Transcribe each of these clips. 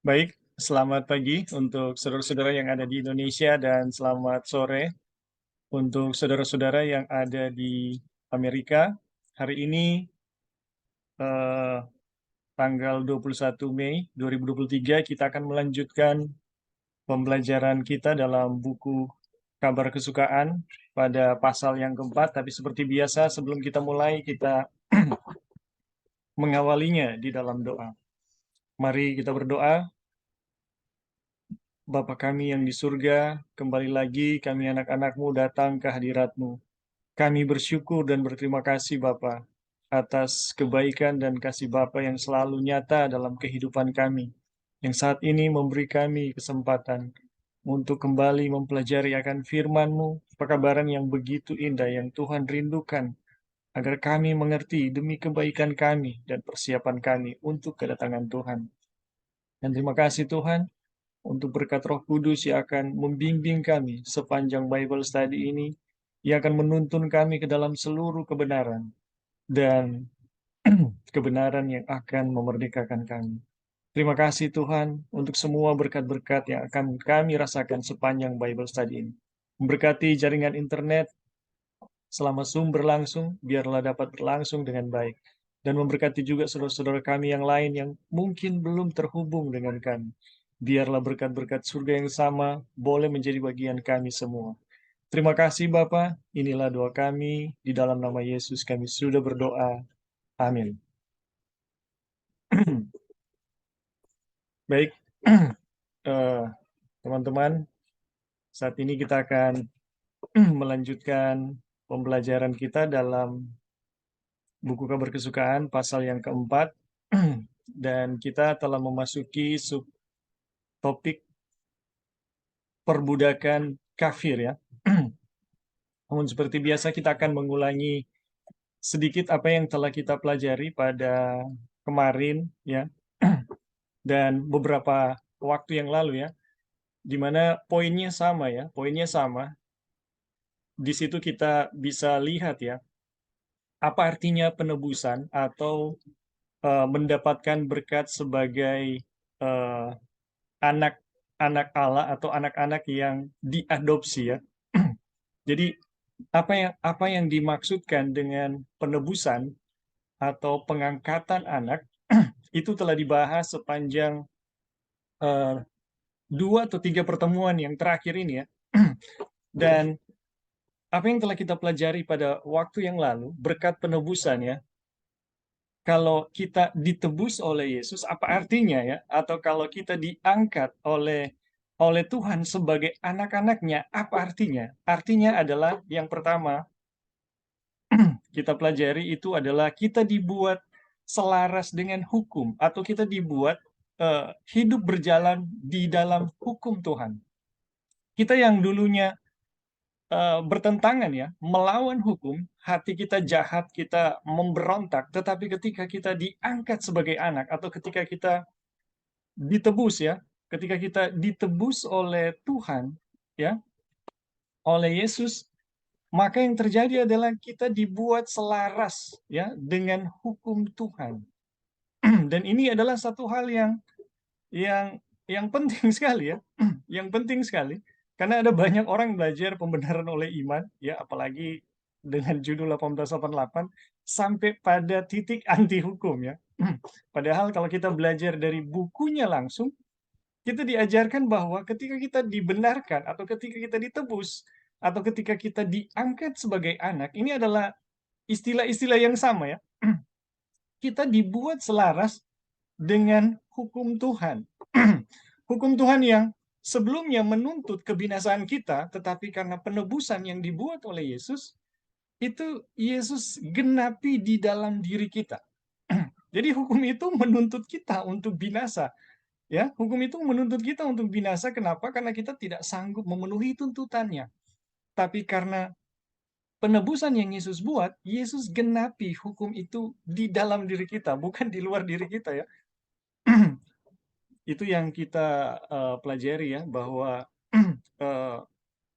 Baik, selamat pagi untuk saudara-saudara yang ada di Indonesia dan selamat sore untuk saudara-saudara yang ada di Amerika. Hari ini eh, tanggal 21 Mei 2023 kita akan melanjutkan pembelajaran kita dalam buku Kabar Kesukaan pada pasal yang keempat. Tapi seperti biasa sebelum kita mulai kita mengawalinya di dalam doa. Mari kita berdoa. Bapa kami yang di surga, kembali lagi kami anak-anak-Mu datang ke hadirat-Mu. Kami bersyukur dan berterima kasih Bapa atas kebaikan dan kasih Bapa yang selalu nyata dalam kehidupan kami, yang saat ini memberi kami kesempatan untuk kembali mempelajari akan firman-Mu, pekabaran yang begitu indah yang Tuhan rindukan, agar kami mengerti demi kebaikan kami dan persiapan kami untuk kedatangan Tuhan. Dan terima kasih Tuhan, untuk berkat Roh Kudus yang akan membimbing kami sepanjang Bible Study ini, yang akan menuntun kami ke dalam seluruh kebenaran dan kebenaran yang akan memerdekakan kami. Terima kasih Tuhan untuk semua berkat-berkat yang akan kami rasakan sepanjang Bible Study ini. Memberkati jaringan internet selama Zoom berlangsung, biarlah dapat berlangsung dengan baik. Dan memberkati juga saudara-saudara kami yang lain yang mungkin belum terhubung dengan kami. Biarlah berkat-berkat surga yang sama boleh menjadi bagian kami semua. Terima kasih Bapa, inilah doa kami, di dalam nama Yesus kami sudah berdoa. Amin. Baik, eh, teman-teman, saat ini kita akan melanjutkan pembelajaran kita dalam buku Kabar Kesukaan pasal yang keempat. Dan kita telah memasuki subtopik perbudakan kafir ya. Namun seperti biasa kita akan mengulangi sedikit apa yang telah kita pelajari pada kemarin ya, dan beberapa waktu yang lalu ya, di mana poinnya sama ya, poinnya sama. Di situ kita bisa lihat ya, apa artinya penebusan atau mendapatkan berkat sebagai eh, anak-anak Allah atau anak-anak yang diadopsi ya. Jadi apa yang dimaksudkan dengan penebusan atau pengangkatan anak itu telah dibahas sepanjang eh, 2 atau 3 pertemuan yang terakhir ini ya. Dan apa yang telah kita pelajari pada waktu yang lalu, berkat penebusan ya, kalau kita ditebus oleh Yesus, apa artinya ya? Atau kalau kita diangkat oleh Tuhan sebagai anak-anaknya, apa artinya? Artinya adalah yang pertama, kita pelajari itu adalah kita dibuat selaras dengan hukum, atau kita dibuat hidup berjalan di dalam hukum Tuhan. Kita yang dulunya bertentangan ya, melawan hukum, hati kita jahat, kita memberontak, tetapi ketika kita diangkat sebagai anak, atau ketika kita ditebus ya, ketika kita ditebus oleh Tuhan ya, oleh Yesus, maka yang terjadi adalah kita dibuat selaras ya dengan hukum Tuhan. Dan ini adalah satu hal yang yang penting sekali ya, yang penting sekali, karena ada banyak orang belajar pembenaran oleh iman ya, apalagi dengan judul 1888 sampai pada titik anti hukum ya. Padahal kalau kita belajar dari bukunya langsung, kita diajarkan bahwa ketika kita dibenarkan atau ketika kita ditebus atau ketika kita diangkat sebagai anak, ini adalah istilah-istilah yang sama ya. Kita dibuat selaras dengan hukum Tuhan. Hukum Tuhan yang sebelumnya menuntut kebinasaan kita, tetapi karena penebusan yang dibuat oleh Yesus, itu Yesus genapi di dalam diri kita. Jadi hukum itu menuntut kita untuk binasa. Ya, hukum itu menuntut kita untuk binasa. Kenapa? Karena kita tidak sanggup memenuhi tuntutannya. Tapi karena penebusan yang Yesus buat, Yesus genapi hukum itu di dalam diri kita, bukan di luar diri kita ya. Itu yang kita pelajari ya, bahwa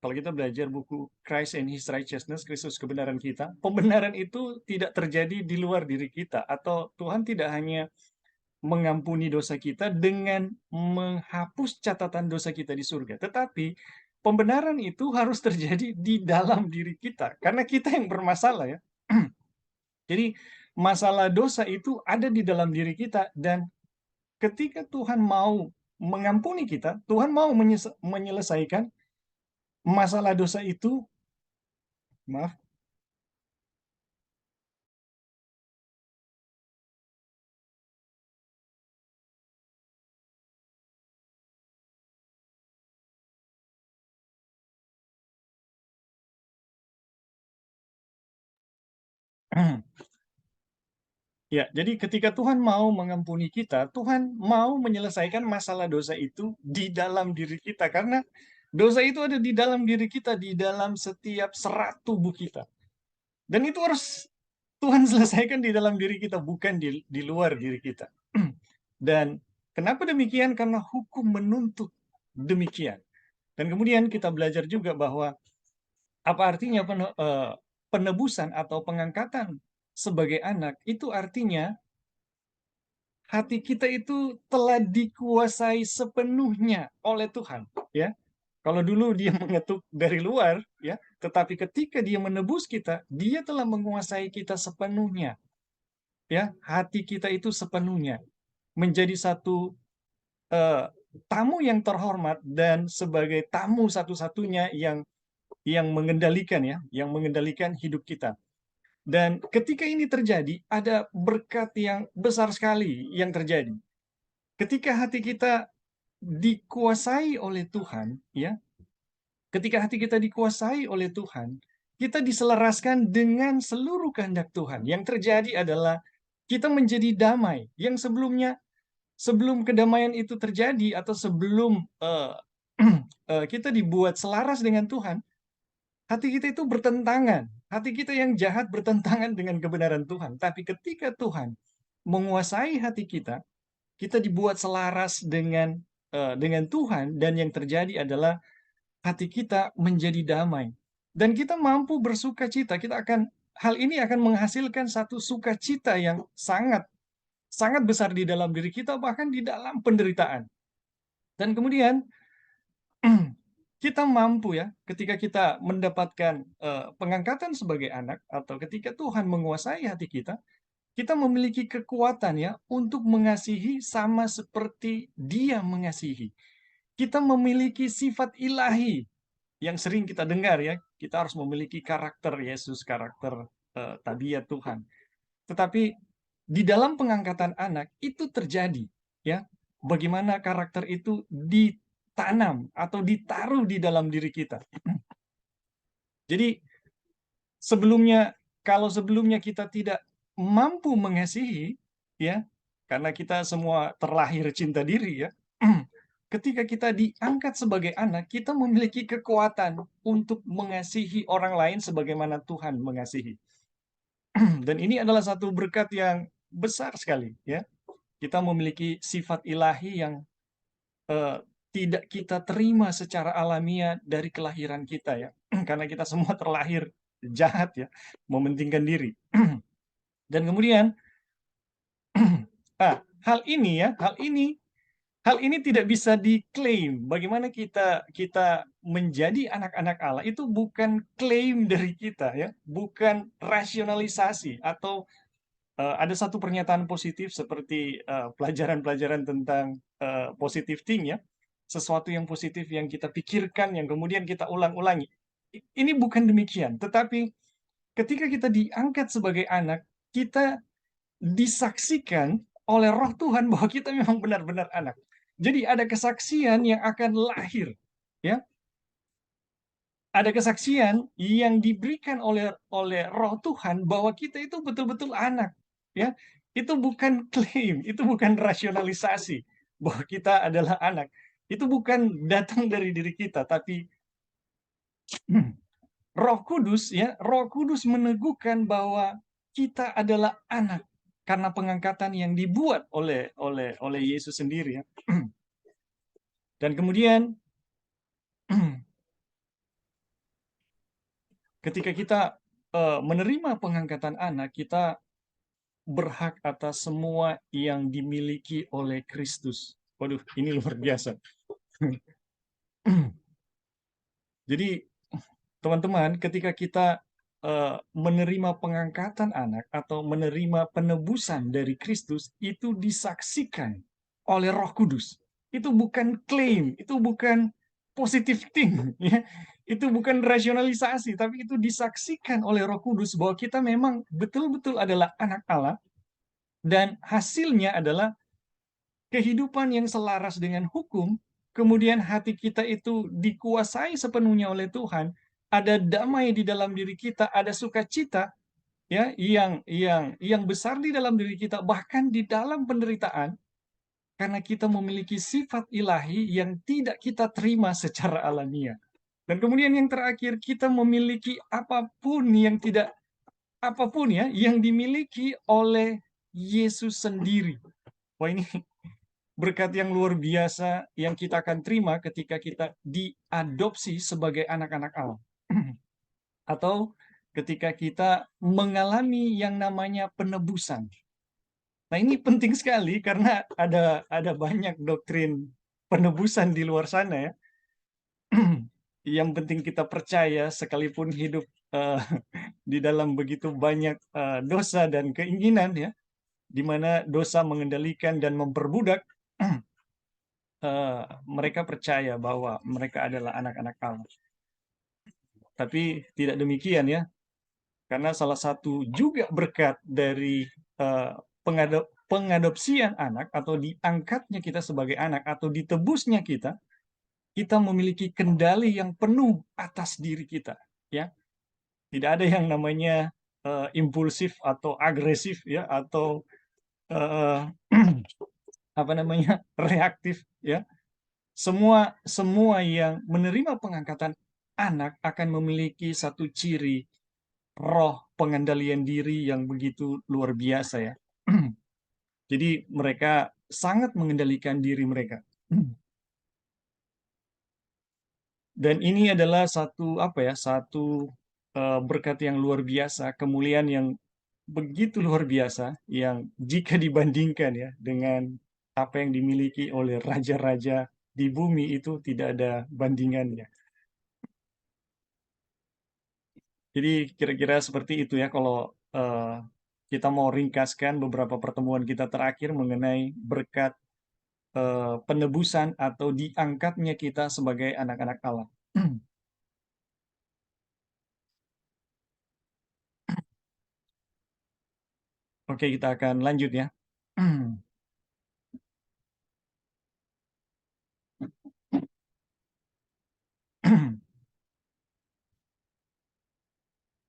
kalau kita belajar buku Christ and His Righteousness, Kristus kebenaran kita, pembenaran itu tidak terjadi di luar diri kita, atau Tuhan tidak hanya mengampuni dosa kita dengan menghapus catatan dosa kita di surga. Tetapi pembenaran itu harus terjadi di dalam diri kita, karena kita yang bermasalah ya. Jadi masalah dosa itu ada di dalam diri kita, dan ketika Tuhan mau mengampuni kita, Tuhan mau menyelesaikan masalah dosa itu, maaf. Ya, jadi ketika Tuhan mau mengampuni kita, Tuhan mau menyelesaikan masalah dosa itu di dalam diri kita. Karena dosa itu ada di dalam diri kita, di dalam setiap serat tubuh kita. Dan itu harus Tuhan selesaikan di dalam diri kita, bukan di luar diri kita. Dan kenapa demikian? Karena hukum menuntut demikian. Dan kemudian kita belajar juga bahwa apa artinya penebusan atau pengangkatan sebagai anak, itu artinya hati kita itu telah dikuasai sepenuhnya oleh Tuhan, ya. Kalau dulu dia mengetuk dari luar, ya, tetapi ketika dia menebus kita, dia telah menguasai kita sepenuhnya, ya. Hati kita itu sepenuhnya menjadi satu eh, tamu yang terhormat, dan sebagai tamu satu-satunya yang mengendalikan, ya, yang mengendalikan hidup kita. Dan ketika ini terjadi, ada berkat yang besar sekali yang terjadi. Ketika hati kita dikuasai oleh Tuhan, ya, ketika hati kita dikuasai oleh Tuhan, kita diselaraskan dengan seluruh kehendak Tuhan. Yang terjadi adalah kita menjadi damai. Yang sebelumnya, sebelum kedamaian itu terjadi, atau sebelum kita dibuat selaras dengan Tuhan, hati kita itu bertentangan. Hati kita yang jahat bertentangan dengan kebenaran Tuhan. Tapi ketika Tuhan menguasai hati kita, kita dibuat selaras dengan Tuhan, dan yang terjadi adalah hati kita menjadi damai, dan kita mampu bersuka cita. Hal ini akan menghasilkan satu sukacita yang sangat sangat besar di dalam diri kita, bahkan di dalam penderitaan. Dan kemudian kita mampu, ya, ketika kita mendapatkan pengangkatan sebagai anak, atau ketika Tuhan menguasai hati kita, kita memiliki kekuatan, ya, untuk mengasihi sama seperti Dia mengasihi. Kita memiliki sifat ilahi yang sering kita dengar, ya. Kita harus memiliki karakter Yesus, karakter tabiat Tuhan. Tetapi di dalam pengangkatan anak itu terjadi, ya. Bagaimana karakter itu ditanam atau ditaruh di dalam diri kita. Jadi kalau sebelumnya kita tidak mampu mengasihi, ya, karena kita semua terlahir cinta diri, ya. Ketika kita diangkat sebagai anak, kita memiliki kekuatan untuk mengasihi orang lain sebagaimana Tuhan mengasihi. Dan ini adalah satu berkat yang besar sekali, ya. Kita memiliki sifat ilahi yang eh, tidak kita terima secara alamiah dari kelahiran kita, ya. Karena kita semua terlahir jahat, ya, mementingkan diri. Dan kemudian hal ini tidak bisa diklaim. Bagaimana kita menjadi anak-anak Allah itu bukan klaim dari kita, ya, bukan rasionalisasi, atau ada satu pernyataan positif seperti pelajaran-pelajaran tentang positive thing, ya, sesuatu yang positif yang kita pikirkan, yang kemudian kita ulang-ulangi. Ini bukan demikian, tetapi ketika kita diangkat sebagai anak, kita disaksikan oleh Roh Tuhan bahwa kita memang benar-benar anak. Jadi ada kesaksian yang akan lahir, ya. Ada kesaksian yang diberikan oleh Roh Tuhan bahwa kita itu betul-betul anak, ya. Itu bukan klaim, itu bukan rasionalisasi bahwa kita adalah anak. Itu bukan datang dari diri kita, tapi Roh Kudus, ya, Roh Kudus meneguhkan bahwa kita adalah anak karena pengangkatan yang dibuat oleh Yesus sendiri, ya. Dan kemudian ketika kita menerima pengangkatan anak, kita berhak atas semua yang dimiliki oleh Kristus. Waduh, ini luar biasa. Jadi, teman-teman, ketika kita menerima pengangkatan anak atau menerima penebusan dari Kristus, itu disaksikan oleh Roh Kudus. Itu bukan klaim, itu bukan positive thing, ya. Itu bukan rasionalisasi, tapi itu disaksikan oleh Roh Kudus bahwa kita memang betul-betul adalah anak Allah, dan hasilnya adalah kehidupan yang selaras dengan hukum. Kemudian hati kita itu dikuasai sepenuhnya oleh Tuhan, ada damai di dalam diri kita, ada sukacita, ya, yang besar di dalam diri kita, bahkan di dalam penderitaan, karena kita memiliki sifat ilahi yang tidak kita terima secara alamiah. Dan kemudian yang terakhir, kita memiliki apapun ya yang dimiliki oleh Yesus sendiri. Wah, ini berkat yang luar biasa yang kita akan terima ketika kita diadopsi sebagai anak-anak Allah. Atau ketika kita mengalami yang namanya penebusan. Nah, ini penting sekali karena ada banyak doktrin penebusan di luar sana, ya. Yang penting kita percaya sekalipun hidup di dalam begitu banyak dosa dan keinginan, ya, di mana dosa mengendalikan dan memperbudak. Mereka percaya bahwa mereka adalah anak-anak Allah. Tapi tidak demikian, ya, karena salah satu juga berkat dari pengadopsian anak atau diangkatnya kita sebagai anak atau ditebusnya kita memiliki kendali yang penuh atas diri kita, ya. Tidak ada yang namanya impulsif atau agresif, ya, atau apa namanya, reaktif, ya. Semua yang menerima pengangkatan anak akan memiliki satu ciri roh pengendalian diri yang begitu luar biasa, ya. Jadi mereka sangat mengendalikan diri mereka. Dan ini adalah satu berkat yang luar biasa, kemuliaan yang begitu luar biasa, yang jika dibandingkan, ya, dengan apa yang dimiliki oleh raja-raja di bumi, itu tidak ada bandingannya. Jadi kira-kira seperti itu, ya, kalau kita mau ringkaskan beberapa pertemuan kita terakhir mengenai berkat penebusan atau diangkatnya kita sebagai anak-anak Allah. Oke, kita akan lanjut, ya.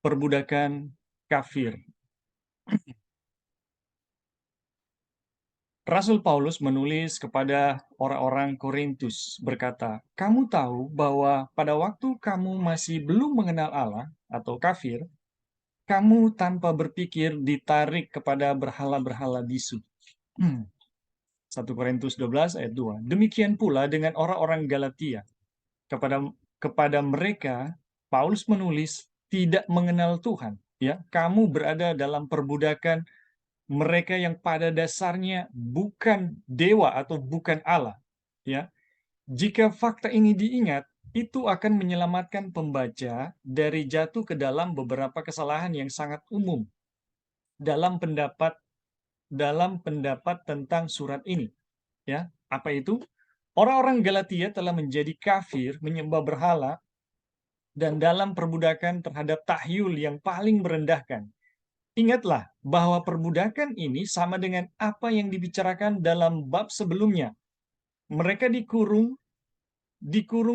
Perbudakan kafir. Rasul Paulus menulis kepada orang-orang Korintus berkata, "Kamu tahu bahwa pada waktu kamu masih belum mengenal Allah atau kafir, kamu tanpa berpikir ditarik kepada berhala-berhala bisu." 1 Korintus 12 ayat 2. Demikian pula dengan orang-orang Galatia. Kepada mereka, Paulus menulis, tidak mengenal Tuhan. Ya, kamu berada dalam perbudakan mereka yang pada dasarnya bukan dewa atau bukan Allah, ya. Jika fakta ini diingat, itu akan menyelamatkan pembaca dari jatuh ke dalam beberapa kesalahan yang sangat umum dalam pendapat tentang surat ini, ya. Apa itu? Orang-orang Galatia telah menjadi kafir, menyembah berhala, dan dalam perbudakan terhadap tahyul yang paling merendahkan. Ingatlah bahwa perbudakan ini sama dengan apa yang dibicarakan dalam bab sebelumnya. Mereka dikurung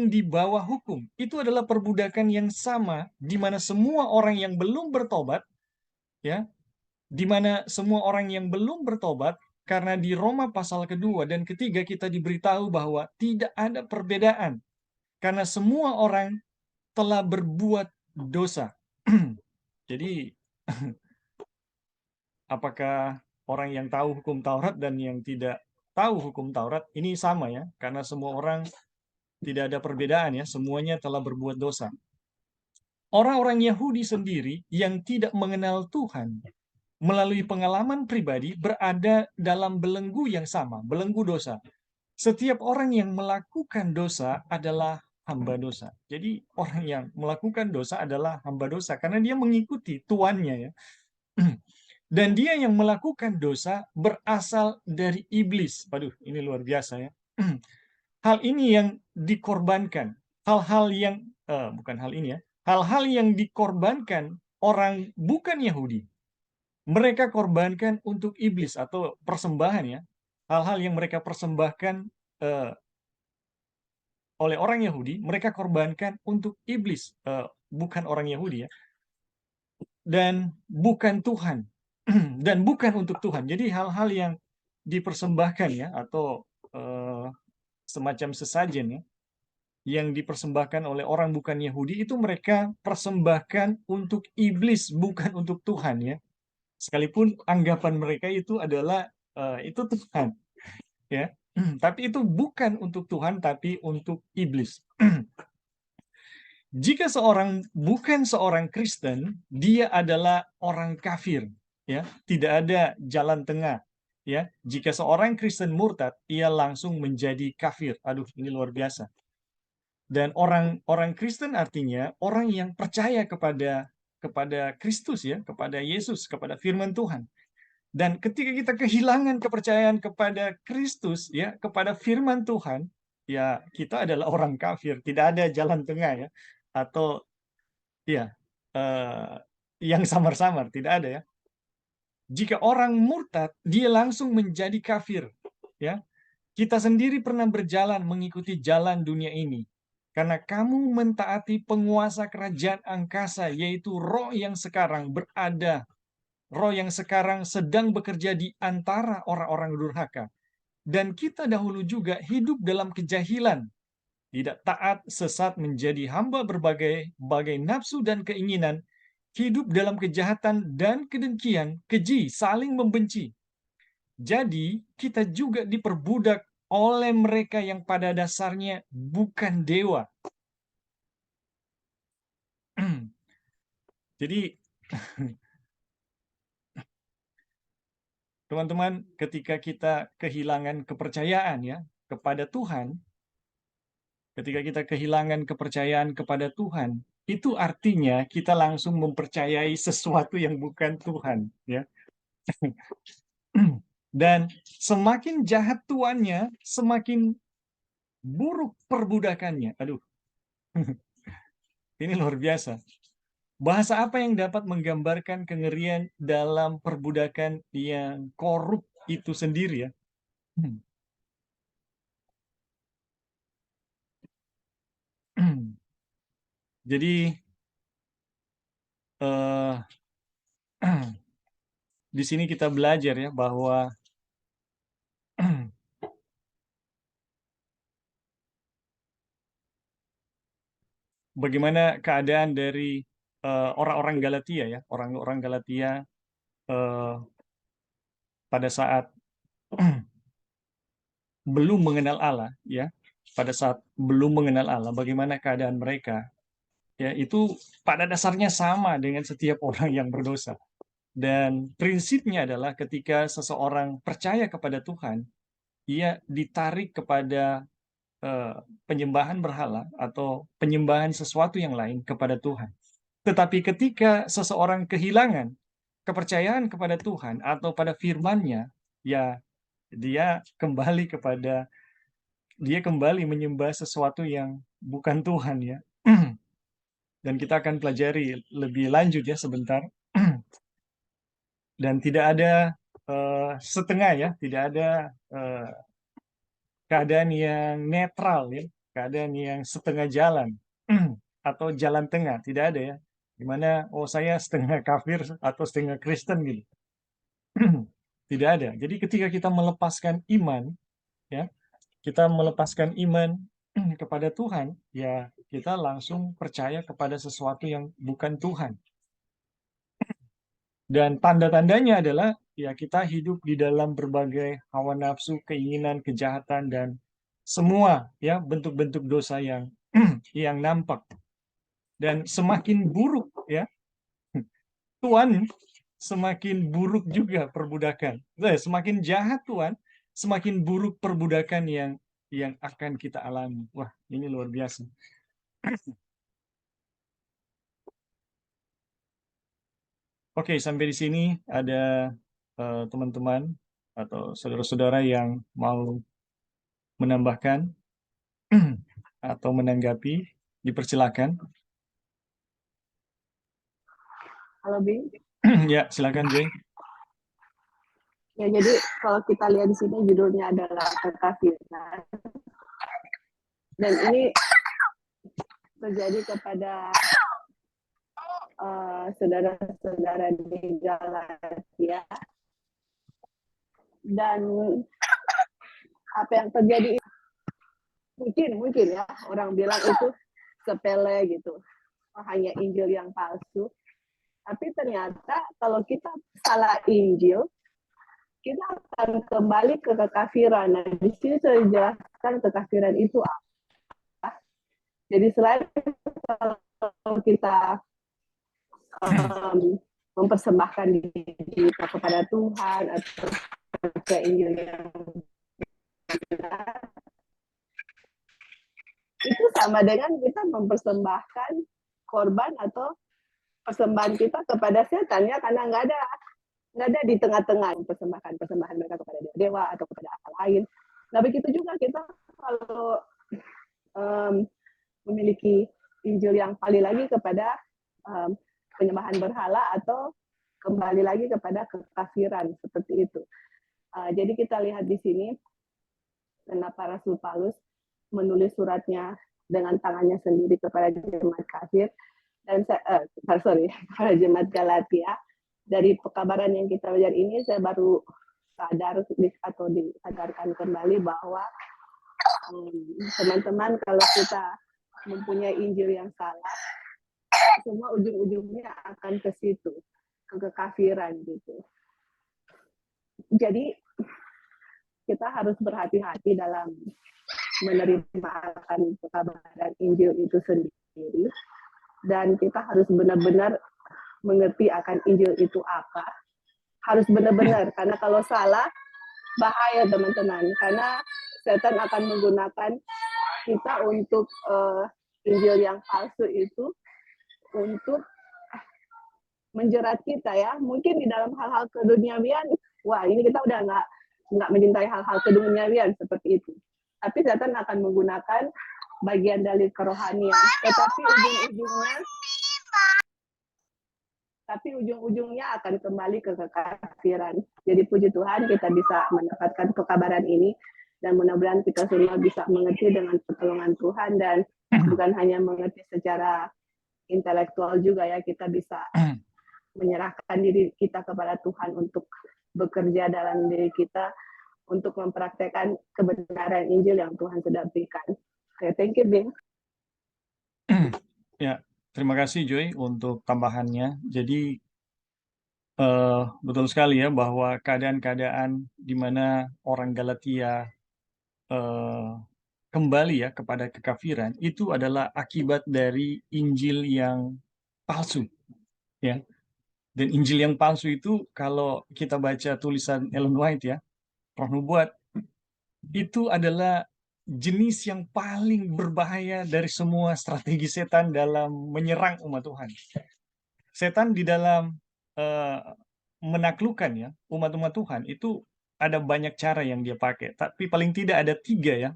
di bawah hukum. Itu adalah perbudakan yang sama di mana semua orang yang belum bertobat, ya, di mana semua orang yang belum bertobat, karena di Roma pasal kedua dan ketiga kita diberitahu bahwa tidak ada perbedaan karena semua orang telah berbuat dosa. Jadi apakah orang yang tahu hukum Taurat dan yang tidak tahu hukum Taurat ini sama, ya? Karena semua orang tidak ada perbedaan, ya, semuanya telah berbuat dosa. Orang-orang Yahudi sendiri yang tidak mengenal Tuhan melalui pengalaman pribadi berada dalam belenggu yang sama, belenggu dosa. Setiap orang yang melakukan dosa adalah hamba dosa. Jadi orang yang melakukan dosa adalah hamba dosa karena dia mengikuti tuannya ya. Dan dia yang melakukan dosa berasal dari iblis. Waduh, ini luar biasa ya. Hal ini yang dikorbankan. Hal-hal yang bukan hal ini ya. Hal-hal yang dikorbankan orang bukan Yahudi. Mereka korbankan untuk iblis atau persembahan ya. Hal-hal yang mereka persembahkan eh, oleh orang Yahudi, mereka korbankan untuk iblis, bukan orang Yahudi ya, dan bukan Tuhan, dan bukan untuk Tuhan. Jadi hal-hal yang dipersembahkan ya, atau semacam sesajen ya, yang dipersembahkan oleh orang bukan Yahudi itu mereka persembahkan untuk iblis, bukan untuk Tuhan ya. Sekalipun anggapan mereka itu adalah itu Tuhan ya, tapi itu bukan untuk Tuhan, tapi untuk iblis. Jika seorang bukan seorang Kristen, dia adalah orang kafir, ya. Tidak ada jalan tengah, ya. Jika seorang Kristen murtad, ia langsung menjadi kafir. Aduh, ini luar biasa. Dan orang Kristen artinya orang yang percaya kepada Kristus ya, kepada Yesus, kepada firman Tuhan. Dan ketika kita kehilangan kepercayaan kepada Kristus ya, kepada firman Tuhan, ya kita adalah orang kafir, tidak ada jalan tengah ya. Atau ya, yang samar-samar, tidak ada ya. Jika orang murtad, dia langsung menjadi kafir. Ya, kita sendiri pernah berjalan mengikuti jalan dunia ini. Karena kamu mentaati penguasa kerajaan angkasa, yaitu roh yang sekarang berada, roh yang sekarang sedang bekerja di antara orang-orang durhaka. Dan kita dahulu juga hidup dalam kejahilan, tidak taat, sesat, menjadi hamba berbagai nafsu dan keinginan, hidup dalam kejahatan dan kedengkian, keji, saling membenci. Jadi, kita juga diperbudak oleh mereka yang pada dasarnya bukan dewa. Jadi, teman-teman, ketika kita kehilangan kepercayaan ya kepada Tuhan, ketika kita kehilangan kepercayaan kepada Tuhan, itu artinya kita langsung mempercayai sesuatu yang bukan Tuhan, ya. Dan semakin jahat tuannya, semakin buruk perbudakannya. Aduh, ini luar biasa. Bahasa apa yang dapat menggambarkan kengerian dalam perbudakan yang korup itu sendiri ya? Jadi eh, di sini kita belajar ya bahwa bagaimana keadaan dari orang-orang Galatia ya, orang-orang Galatia eh, pada saat belum mengenal Allah ya, pada saat belum mengenal Allah, bagaimana keadaan mereka ya, itu pada dasarnya sama dengan setiap orang yang berdosa. Dan prinsipnya adalah ketika seseorang percaya kepada Tuhan, ia ditarik kepada eh, penyembahan berhala atau penyembahan sesuatu yang lain kepada Tuhan. Tetapi ketika seseorang kehilangan kepercayaan kepada Tuhan atau pada firman-Nya, ya dia kembali menyembah sesuatu yang bukan Tuhan ya. Dan kita akan pelajari lebih lanjut ya sebentar. Dan tidak ada setengah ya, tidak ada eh, keadaan yang netral ya, keadaan yang setengah jalan atau jalan tengah, tidak ada ya. Dimana oh saya setengah kafir atau setengah Kristen gitu. Tidak ada. Jadi ketika kita melepaskan iman ya, kita melepaskan iman kepada Tuhan, ya kita langsung percaya kepada sesuatu yang bukan Tuhan. Dan tanda-tandanya adalah ya kita hidup di dalam berbagai hawa nafsu, keinginan, kejahatan dan semua ya bentuk-bentuk dosa yang yang nampak. Dan semakin buruk ya Tuhan semakin buruk juga perbudakan. Semakin jahat Tuhan, semakin buruk perbudakan yang akan kita alami. Wah, ini luar biasa. Oke, sampai di sini ada teman-teman atau saudara-saudara yang mau menambahkan atau menanggapi, dipersilakan. Halo Bing. Ya, silakan Joy. Ya, jadi kalau kita lihat di sini judulnya adalah kekafiran. Dan ini terjadi kepada saudara-saudara di Galatia. Dan apa yang terjadi mungkin ya orang bilang itu sepele gitu, hanya Injil yang palsu. Tapi ternyata kalau kita salah Injil, kita akan kembali ke kekafiran. Nah, di sini saya jelaskan kekafiran itu apa. Jadi selain kalau kita mempersembahkan diri kita kepada Tuhan atau ke Injil yang benar, itu sama dengan kita mempersembahkan korban atau persembahan kita kepada setan ya, karena nggak ada di tengah-tengah persembahan mereka kepada dewa atau kepada apa lain. Nah begitu juga kita kalau memiliki Injil yang kembali lagi kepada penyembahan berhala atau kembali lagi kepada kekafiran seperti itu. Jadi kita lihat di sini kenapa Rasul Paulus menulis suratnya dengan tangannya sendiri kepada jemaat kafir dan kepada jemaat Galatia. Dari pekabaran yang kita belajar ini saya baru sadar atau disadarkan kembali bahwa teman-teman kalau kita mempunyai Injil yang salah, semua ujung-ujungnya akan ke situ, ke kekafiran gitu. Jadi kita harus berhati-hati dalam menerima akan pekabaran Injil itu sendiri, dan kita harus benar-benar mengerti akan Injil itu apa. Harus benar-benar, karena kalau salah bahaya teman-teman, karena setan akan menggunakan kita untuk Injil yang palsu itu untuk menjerat kita ya. Mungkin di dalam hal-hal keduniawian, wah ini kita udah nggak mencintai hal-hal keduniawian seperti itu. Tapi setan akan menggunakan bagian dari kerohanian. Tapi ujung-ujungnya akan kembali ke kekafiran. Jadi puji Tuhan kita bisa mendapatkan pekabaran ini, dan mudah-mudahan kita semua bisa mengerti dengan pertolongan Tuhan, dan bukan hanya mengerti secara intelektual juga ya, kita bisa menyerahkan diri kita kepada Tuhan untuk bekerja dalam diri kita untuk mempraktekkan kebenaran Injil yang Tuhan sudah berikan. Okay, thank you, Bing. Ya, terima kasih Joy untuk tambahannya. Jadi betul sekali ya bahwa keadaan-keadaan di mana orang Galatia kembali ya kepada kekafiran itu adalah akibat dari Injil yang palsu, ya. Dan Injil yang palsu itu kalau kita baca tulisan Ellen White ya, Roh Nubuat, itu adalah jenis yang paling berbahaya dari semua strategi setan dalam menyerang umat Tuhan. Setan di dalam menaklukkan ya umat-umat Tuhan itu ada banyak cara yang dia pakai, tapi paling tidak ada 3 ya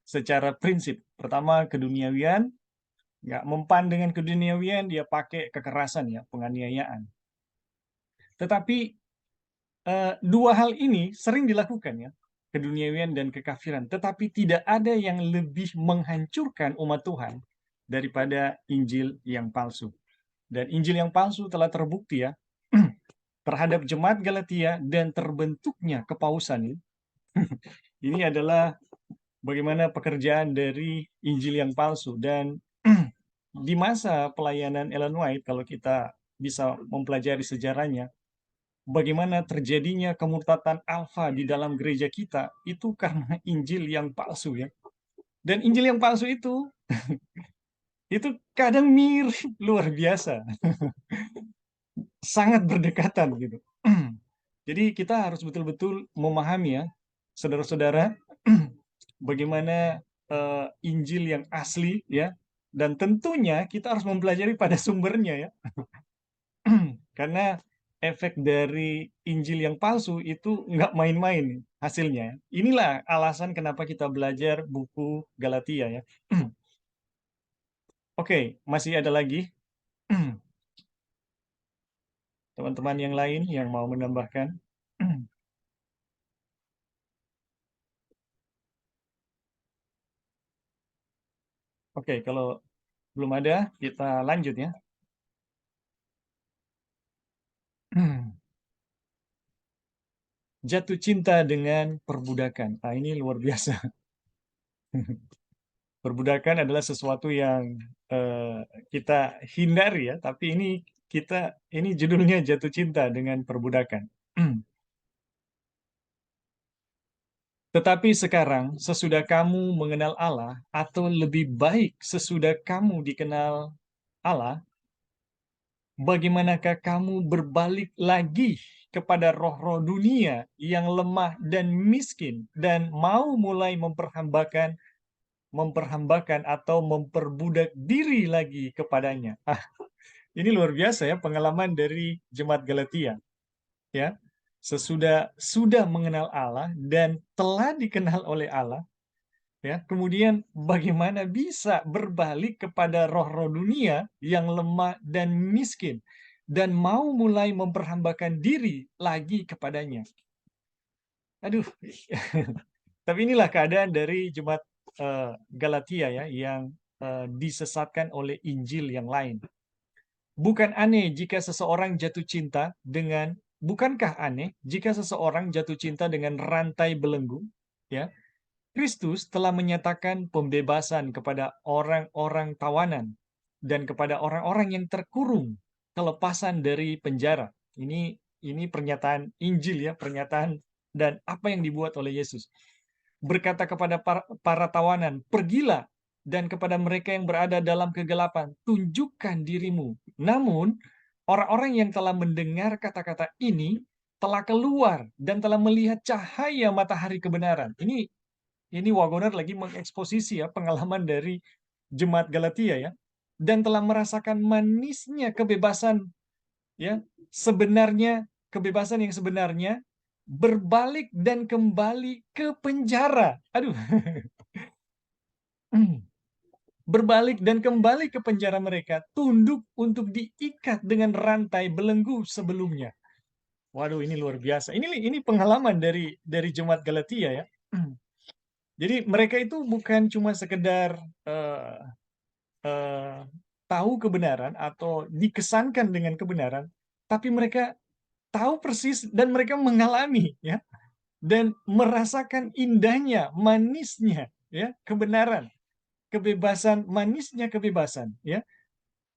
secara prinsip. Pertama, keduniawian, nggak mempan dengan keduniawian, dia pakai kekerasan ya, penganiayaan. Tetapi 2 hal ini sering dilakukan ya, keduniawian dan kekafiran, tetapi tidak ada yang lebih menghancurkan umat Tuhan daripada Injil yang palsu. Dan Injil yang palsu telah terbukti ya terhadap jemaat Galatia dan terbentuknya kepausan. Ini adalah bagaimana pekerjaan dari Injil yang palsu. Dan di masa pelayanan Ellen White, kalau kita bisa mempelajari sejarahnya, bagaimana terjadinya kemurtatan alfa di dalam gereja kita, itu karena Injil yang palsu ya. Dan Injil yang palsu itu itu kadang mirip luar biasa. sangat berdekatan gitu. Jadi kita harus betul-betul memahami ya, saudara-saudara, bagaimana Injil yang asli ya, dan tentunya kita harus mempelajari pada sumbernya ya. Karena efek dari Injil yang palsu itu nggak main-main hasilnya. Inilah alasan kenapa kita belajar buku Galatia ya. Oke, masih ada lagi teman-teman yang lain yang mau menambahkan? Oke, kalau belum ada, kita lanjut ya. Jatuh cinta dengan perbudakan. Nah, ini luar biasa. Perbudakan adalah sesuatu yang kita hindari ya, tapi ini judulnya jatuh cinta dengan perbudakan. Tetapi sekarang, sesudah kamu mengenal Allah, atau lebih baik sesudah kamu dikenal Allah, bagaimanakah kamu berbalik lagi kepada roh-roh dunia yang lemah dan miskin, dan mau mulai memperhambakan atau memperbudak diri lagi kepadanya. Ini luar biasa ya pengalaman dari jemaat Galatia ya. Sudah mengenal Allah dan telah dikenal oleh Allah ya. Kemudian bagaimana bisa berbalik kepada roh-roh dunia yang lemah dan miskin dan mau mulai memperhambakan diri lagi kepadanya. Aduh. Tapi inilah keadaan dari jemaat Galatia ya yang disesatkan oleh Injil yang lain. Bukankah aneh jika seseorang jatuh cinta dengan rantai belenggu? Ya, Kristus telah menyatakan pembebasan kepada orang-orang tawanan dan kepada orang-orang yang terkurung, kelepasan dari penjara. Ini pernyataan Injil ya, pernyataan dan apa yang dibuat oleh Yesus. Berkata kepada para tawanan, pergilah, dan kepada mereka yang berada dalam kegelapan, tunjukkan dirimu. Namun, orang-orang yang telah mendengar kata-kata ini telah keluar dan telah melihat cahaya matahari kebenaran. Ini Wagoner lagi mengeksposisi ya pengalaman dari jemaat Galatia ya, dan telah merasakan manisnya kebebasan ya, kebebasan yang sebenarnya, berbalik dan kembali ke penjara. Aduh. Berbalik dan kembali ke penjara mereka, tunduk untuk diikat dengan rantai belenggu sebelumnya. Waduh, ini luar biasa. Ini pengalaman dari jemaat Galatia ya. Jadi mereka itu bukan cuma sekedar uh, uh, tahu kebenaran atau dikesankan dengan kebenaran, tapi mereka tahu persis dan mereka mengalami ya, dan merasakan indahnya, manisnya ya kebenaran, kebebasan, manisnya kebebasan ya.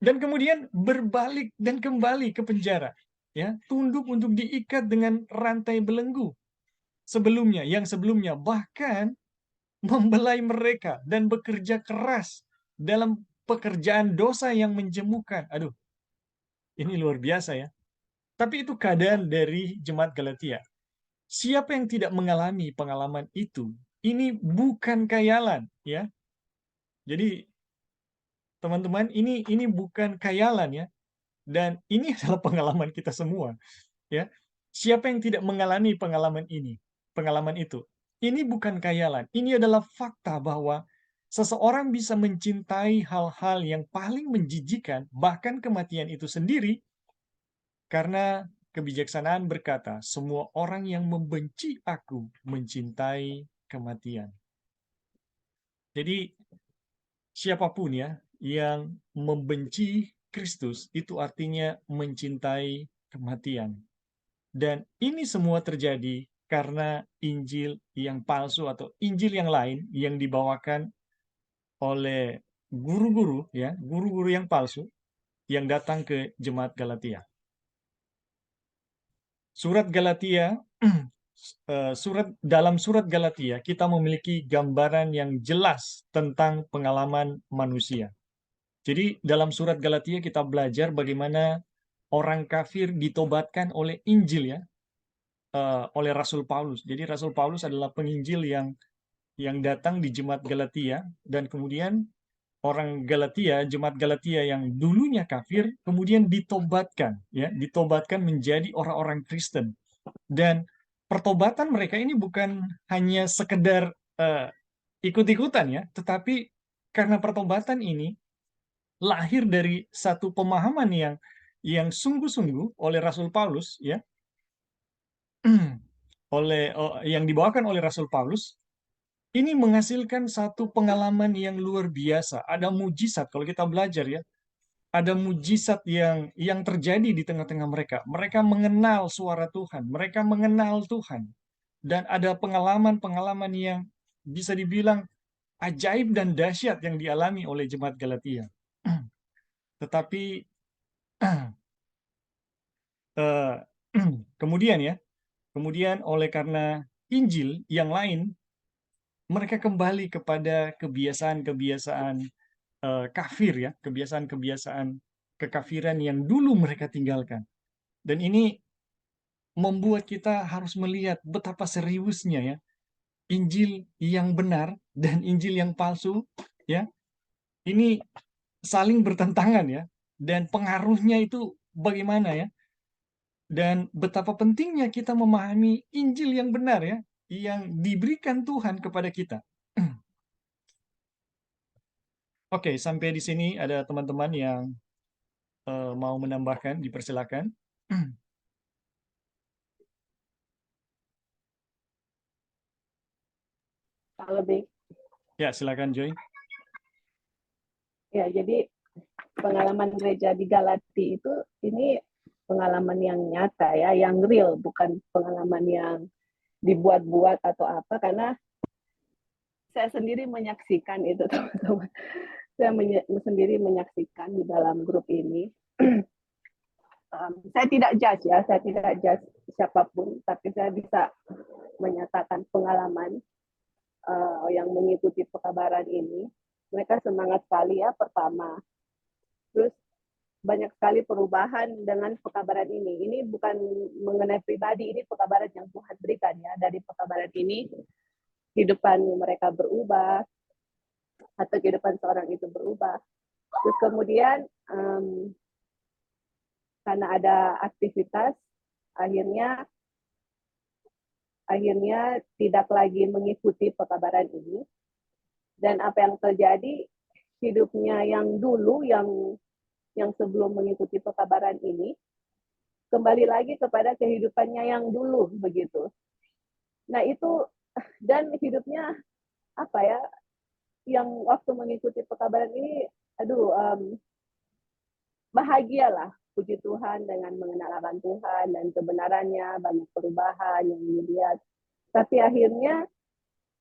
Dan kemudian berbalik dan kembali ke penjara ya, tunduk untuk diikat dengan rantai belenggu yang sebelumnya bahkan membelai mereka dan bekerja keras dalam pekerjaan dosa yang menjemukan. Aduh, ini luar biasa ya. Tapi itu keadaan dari jemaat Galatia. Siapa yang tidak mengalami pengalaman itu? Ini bukan khayalan, ya. Jadi teman-teman, ini bukan khayalan ya. Dan ini adalah pengalaman kita semua, ya. Siapa yang tidak mengalami pengalaman itu? Ini bukan khayalan. Ini adalah fakta bahwa seseorang bisa mencintai hal-hal yang paling menjijikan, bahkan kematian itu sendiri, karena kebijaksanaan berkata, semua orang yang membenci aku mencintai kematian. Jadi siapapun ya yang membenci Kristus itu artinya mencintai kematian. Dan ini semua terjadi karena Injil yang palsu atau Injil yang lain yang dibawakan oleh guru-guru yang palsu yang datang ke jemaat Galatia. Surat Galatia dalam surat Galatia kita memiliki gambaran yang jelas tentang pengalaman manusia. Jadi dalam surat Galatia kita belajar bagaimana orang kafir ditobatkan oleh Injil ya, oleh Rasul Paulus. Jadi Rasul Paulus adalah penginjil yang datang di jemaat Galatia, dan kemudian orang Galatia, jemaat Galatia yang dulunya kafir, kemudian ditobatkan, ya, ditobatkan menjadi orang-orang Kristen. Dan pertobatan mereka ini bukan hanya sekedar ikut-ikutan ya, tetapi karena pertobatan ini lahir dari satu pemahaman yang sungguh-sungguh oleh Rasul Paulus ya, yang dibawakan oleh Rasul Paulus, ini menghasilkan satu pengalaman yang luar biasa. Ada mujizat kalau kita belajar ya. Ada mujizat yang terjadi di tengah-tengah mereka. Mereka mengenal suara Tuhan, mereka mengenal Tuhan. Dan ada pengalaman-pengalaman yang bisa dibilang ajaib dan dahsyat yang dialami oleh jemaat Galatia. Tetapi eh, kemudian ya, kemudian oleh karena Injil yang lain, mereka kembali kepada kebiasaan-kebiasaan kafir ya, kebiasaan-kebiasaan kekafiran yang dulu mereka tinggalkan. Dan ini membuat kita harus melihat betapa seriusnya ya Injil yang benar dan Injil yang palsu ya. Ini saling bertentangan ya, dan pengaruhnya itu bagaimana ya, dan betapa pentingnya kita memahami Injil yang benar ya, yang diberikan Tuhan kepada kita. Oke, sampai di sini ada teman-teman yang mau menambahkan, dipersilakan. Kalau lebih Ya, silakan Joy. ya, jadi pengalaman gereja di Galati itu ini pengalaman yang nyata ya, yang real, bukan pengalaman yang dibuat-buat atau apa, karena saya sendiri menyaksikan itu teman-teman. Saya sendiri menyaksikan di dalam grup ini. Saya tidak judge ya, saya tidak judge siapapun, tapi saya bisa menyatakan pengalaman yang mengikuti pekabaran ini. Mereka semangat sekali ya pertama. Terus banyak sekali perubahan dengan pekabaran ini. Ini bukan mengenai pribadi, ini pekabaran yang Tuhan berikan ya. Dari pekabaran ini, kehidupan mereka berubah, atau kehidupan seorang itu berubah. Terus kemudian, karena ada aktivitas, akhirnya tidak lagi mengikuti pekabaran ini. Dan apa yang terjadi, hidupnya yang dulu, yang sebelum mengikuti pekabaran ini, kembali lagi kepada kehidupannya yang dulu begitu. Nah itu, dan hidupnya apa ya, yang waktu mengikuti pekabaran ini, aduh, bahagialah, puji Tuhan dengan mengenal akan Tuhan dan kebenarannya, banyak perubahan yang dilihat. Tapi akhirnya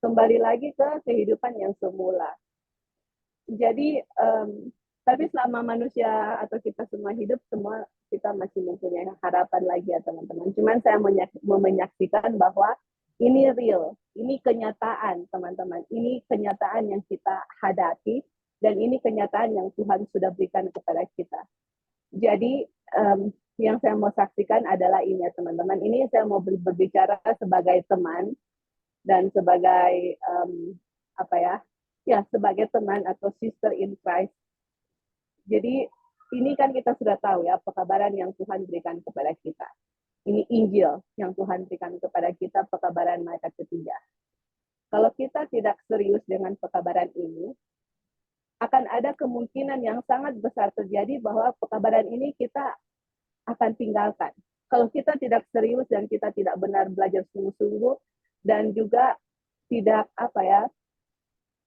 kembali lagi ke kehidupan yang semula. Jadi, tapi selama manusia atau kita semua hidup, semua kita masih mempunyai harapan lagi ya teman-teman. Cuman saya menyaksikan bahwa ini real, ini kenyataan teman-teman. Ini kenyataan yang kita hadapi, dan ini kenyataan yang Tuhan sudah berikan kepada kita. Jadi yang saya mau saksikan adalah ini ya teman-teman. Ini saya mau berbicara sebagai teman dan sebagai apa ya, sebagai teman atau sister in Christ. Jadi ini kan kita sudah tahu ya pekabaran yang Tuhan berikan kepada kita. Ini Injil yang Tuhan berikan kepada kita, pekabaran malaikat ketiga. Kalau kita tidak serius dengan pekabaran ini, akan ada kemungkinan yang sangat besar terjadi bahwa pekabaran ini kita akan tinggalkan. Kalau kita tidak serius dan kita tidak benar belajar sungguh-sungguh, dan juga tidak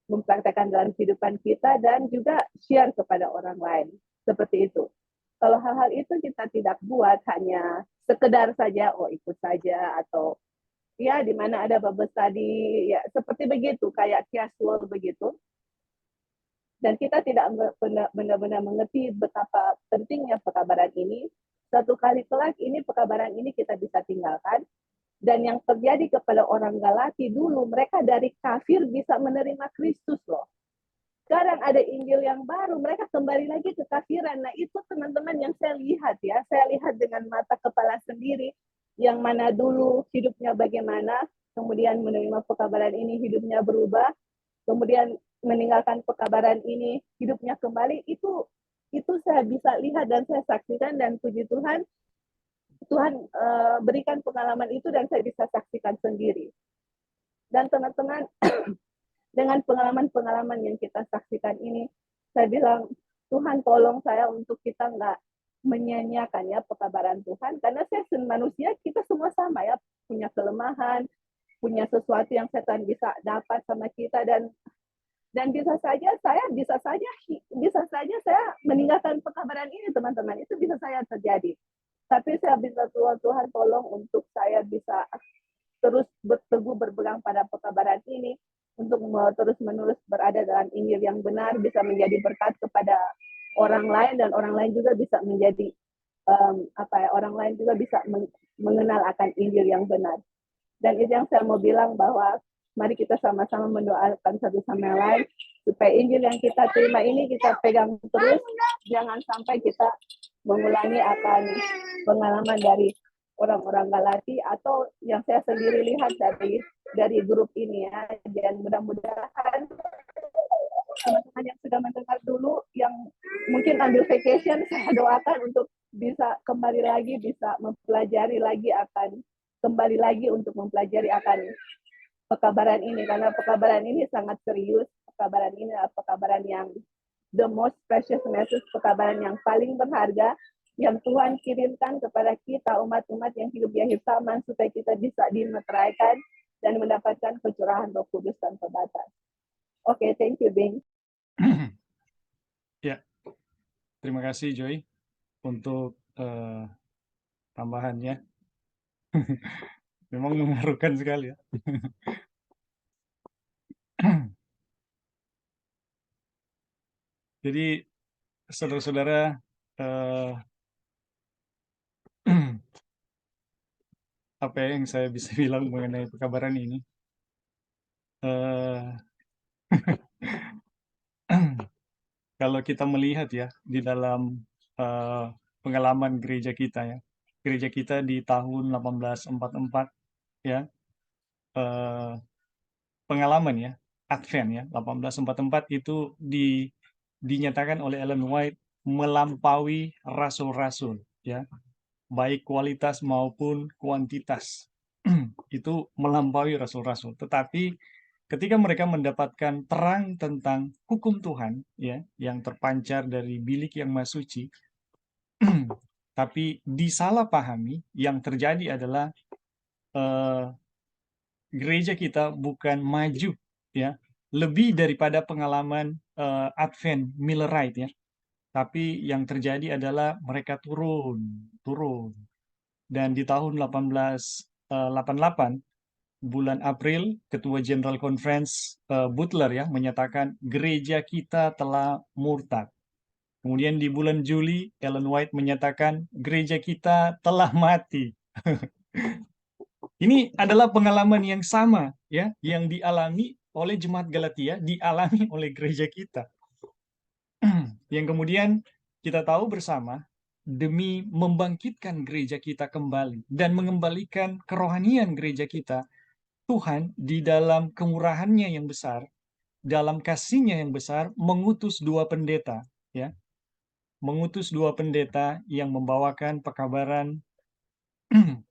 mempraktekkan dalam kehidupan kita, dan juga share kepada orang lain. Seperti itu. Kalau hal-hal itu kita tidak buat, hanya sekedar saja, ikut saja, atau ya di mana ada Bible study, ya seperti begitu, kayak casual begitu. Dan kita tidak benar-benar mengerti betapa pentingnya pekabaran ini. Satu kali kelak ini pekabaran ini kita bisa tinggalkan. Dan yang terjadi kepada orang Galati dulu, mereka dari kafir bisa menerima Kristus loh. sekarang ada Injil yang baru, mereka kembali lagi ke kafiran. Nah itu teman-teman yang saya lihat ya, saya lihat dengan mata kepala sendiri, yang mana dulu hidupnya bagaimana, kemudian menerima pekabaran ini hidupnya berubah, kemudian meninggalkan pekabaran ini hidupnya kembali, itu saya bisa lihat dan saya saksikan, dan puji Tuhan, Tuhan berikan pengalaman itu dan saya bisa saksikan sendiri. Dan teman-teman, dengan pengalaman-pengalaman yang kita saksikan ini, saya bilang, Tuhan tolong saya untuk kita nggak menyanyiakan ya pekabaran Tuhan, karena saya manusia, kita semua sama ya, punya kelemahan, punya sesuatu yang setan bisa dapat sama kita, dan bisa saja saya meninggalkan pekabaran ini, teman-teman, itu bisa saya terjadi. Tapi saya bisa Tuhan tolong untuk saya bisa terus berteguh berpegang pada pekabaran ini, untuk terus-menerus berada dalam Injil yang benar, bisa menjadi berkat kepada orang lain, dan orang lain juga bisa menjadi orang lain juga bisa mengenal akan Injil yang benar. Dan itu yang saya mau bilang, bahwa mari kita sama-sama mendoakan satu sama lain supaya Injil yang kita terima ini kita pegang terus, jangan sampai kita mengulangi akan pengalaman dari orang-orang Galati, atau yang saya sendiri lihat dari grup ini ya. Dan mudah-mudahan teman-teman yang sudah mendengar dulu, yang mungkin ambil vacation, saya doakan untuk bisa kembali lagi, bisa mempelajari lagi akan, kembali lagi untuk mempelajari akan pekabaran ini, karena pekabaran ini sangat serius. Pekabaran ini adalah pekabaran yang the most precious message, pekabaran yang paling berharga yang Tuhan kirimkan kepada kita, umat-umat yang hidup di akhir zaman, supaya kita bisa dimeteraikan dan mendapatkan kecurahan Roh Kudus tanpa batas. Oke, thank you, Bing. Ya, terima kasih Joy untuk tambahannya. Memang mengharukan sekali ya. Jadi saudara-saudara, apa yang saya bisa bilang mengenai pekabaran ini? Kalau kita melihat ya di dalam pengalaman gereja kita ya, gereja kita di tahun 1844 ya, pengalaman ya Advent ya 1844 itu dinyatakan oleh Ellen White melampaui rasul-rasul ya, baik kualitas maupun kuantitas. Itu melampaui rasul-rasul. Tetapi ketika mereka mendapatkan terang tentang hukum Tuhan ya, yang terpancar dari bilik yang maha suci, tapi disalahpahami, yang terjadi adalah gereja kita bukan maju ya, lebih daripada pengalaman Advent Millerite ya, tapi yang terjadi adalah mereka turun. Dan di tahun 1888 bulan April, Ketua General Conference Butler ya menyatakan gereja kita telah murtad. Kemudian di bulan Juli, Ellen White menyatakan gereja kita telah mati. Ini adalah pengalaman yang sama ya, yang dialami oleh jemaat Galatia, dialami oleh gereja kita. Yang kemudian kita tahu bersama, demi membangkitkan gereja kita kembali dan mengembalikan kerohanian gereja kita, Tuhan di dalam kemurahannya yang besar, dalam kasihnya yang besar, mengutus dua pendeta ya, mengutus dua pendeta yang membawakan pekabaran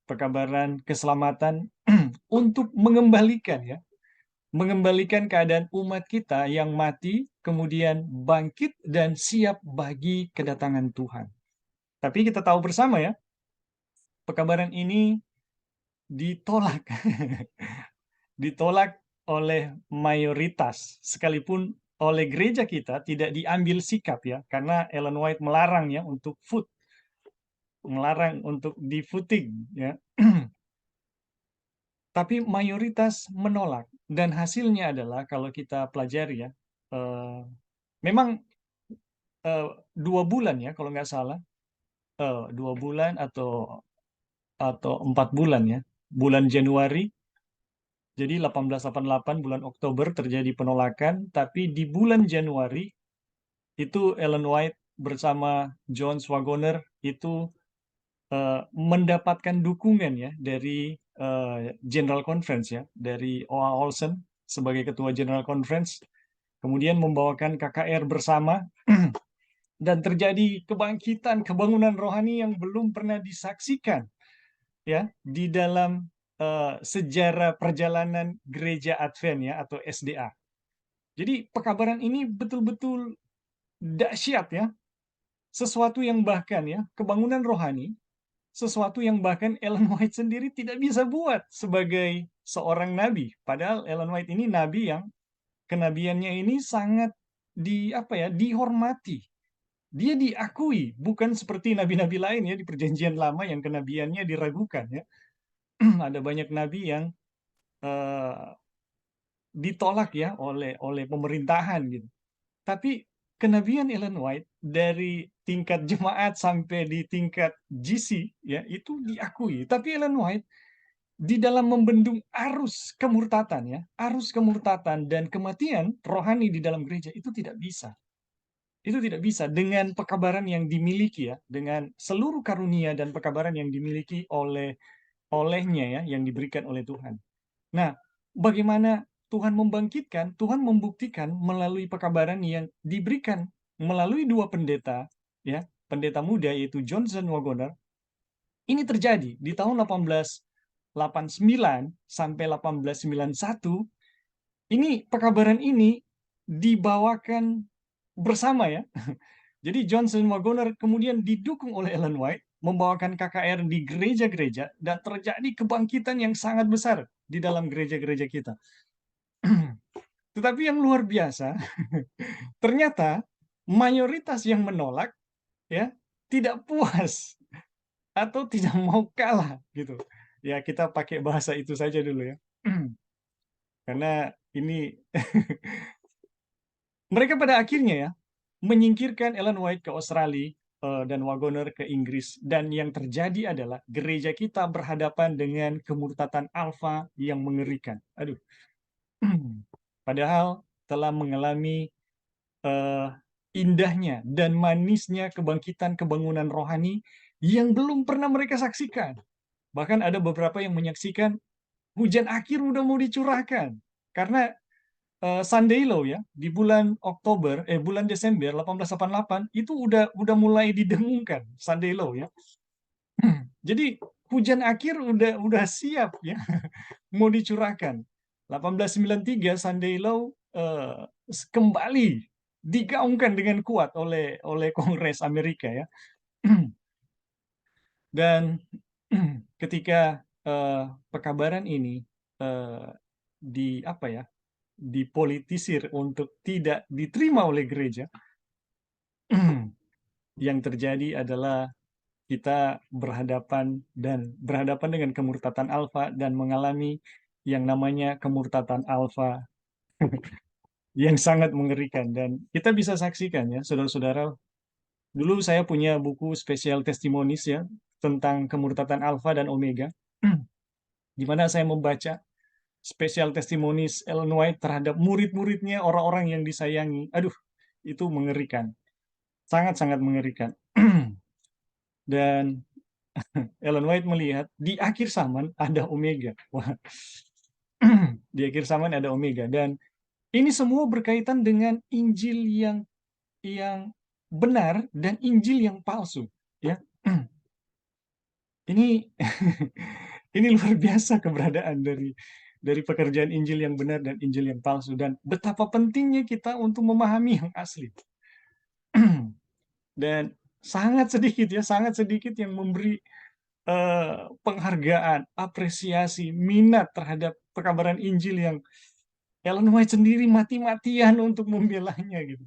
pekabaran keselamatan untuk mengembalikan keadaan umat kita yang mati, kemudian bangkit dan siap bagi kedatangan Tuhan. Tapi kita tahu bersama ya, pekabaran ini ditolak. Ditolak oleh mayoritas, sekalipun oleh gereja kita tidak diambil sikap ya, karena Ellen White melarang ya untuk melarang untuk di footing ya. Tapi mayoritas menolak, dan hasilnya adalah kalau kita pelajari ya, memang 2 bulan ya kalau nggak salah, 2 bulan atau 4 bulan ya, bulan Januari Jadi 1888 bulan Oktober terjadi penolakan, tapi di bulan Januari itu Ellen White bersama John Wagoner itu mendapatkan dukungan ya dari General Conference ya, dari O.A. Olsen sebagai ketua General Conference, kemudian membawakan KKR bersama dan terjadi kebangkitan kebangunan rohani yang belum pernah disaksikan ya di dalam sejarah perjalanan gereja Advent ya atau SDA. Jadi pekabaran ini betul-betul dahsyat ya, sesuatu yang bahkan ya kebangunan rohani, sesuatu yang bahkan Ellen White sendiri tidak bisa buat sebagai seorang nabi. Padahal Ellen White ini nabi yang kenabiannya ini sangat dihormati. Dia diakui, bukan seperti nabi-nabi lain ya di Perjanjian Lama yang kenabiannya diragukan ya. Ada banyak nabi yang eh, ditolak ya oleh pemerintahan gitu. Tapi kenabian Ellen White dari tingkat jemaat sampai di tingkat GC ya itu diakui. Tapi Ellen White di dalam membendung arus kemurtatan ya, arus kemurtatan dan kematian rohani di dalam gereja itu tidak bisa. Itu tidak bisa dengan pekabaran yang dimiliki ya, dengan seluruh karunia dan pekabaran yang dimiliki olehnya ya, yang diberikan oleh Tuhan. Nah, bagaimana Tuhan membangkitkan, Tuhan membuktikan melalui pekabaran yang diberikan melalui dua pendeta, ya, pendeta muda yaitu Johnson Wagoner. Ini terjadi di tahun 1889 sampai 1891. Ini pekabaran ini dibawakan bersama ya. Jadi Johnson Wagoner kemudian didukung oleh Ellen White membawakan KKR di gereja-gereja dan terjadi kebangkitan yang sangat besar di dalam gereja-gereja kita. Tetapi yang luar biasa, ternyata mayoritas yang menolak ya tidak puas atau tidak mau kalah gitu. Ya kita pakai bahasa itu saja dulu ya. Karena ini mereka pada akhirnya ya menyingkirkan Ellen White ke Australia dan Wagoner ke Inggris, dan yang terjadi adalah gereja kita berhadapan dengan kemurtatan alfa yang mengerikan. Aduh. Padahal telah mengalami eh, indahnya dan manisnya kebangkitan kebangunan rohani yang belum pernah mereka saksikan. Bahkan ada beberapa yang menyaksikan hujan akhir udah mau dicurahkan. Karena Sunday Law ya di bulan Desember 1888 itu udah mulai didengungkan Sunday Law ya. Jadi hujan akhir udah siap ya mau dicurahkan. 1893 Sunday Law kembali digaungkan dengan kuat oleh Kongres Amerika ya. Dan ketika pekabaran ini eh, dipolitisir untuk tidak diterima oleh gereja, yang terjadi adalah kita berhadapan dengan kemurtatan alfa dan mengalami yang namanya kemurtatan alfa yang sangat mengerikan. Dan kita bisa saksikan ya, saudara-saudara, dulu saya punya buku spesial testimonies ya tentang kemurtatan alfa dan omega, di mana saya membaca spesial testimonies Ellen White terhadap murid-muridnya, orang-orang yang disayangi. Aduh, itu mengerikan. Sangat-sangat mengerikan. Dan Ellen White melihat di akhir zaman ada omega. Wah, di akhir zaman ada omega. Dan ini semua berkaitan dengan Injil yang benar dan Injil yang palsu. Ya, ini ini luar biasa keberadaan dari pekerjaan Injil yang benar dan Injil yang palsu, dan betapa pentingnya kita untuk memahami yang asli. Dan sangat sedikit yang memberi penghargaan, apresiasi, minat terhadap pekabaran Injil yang Ellen White sendiri mati-matian untuk membelanya gitu.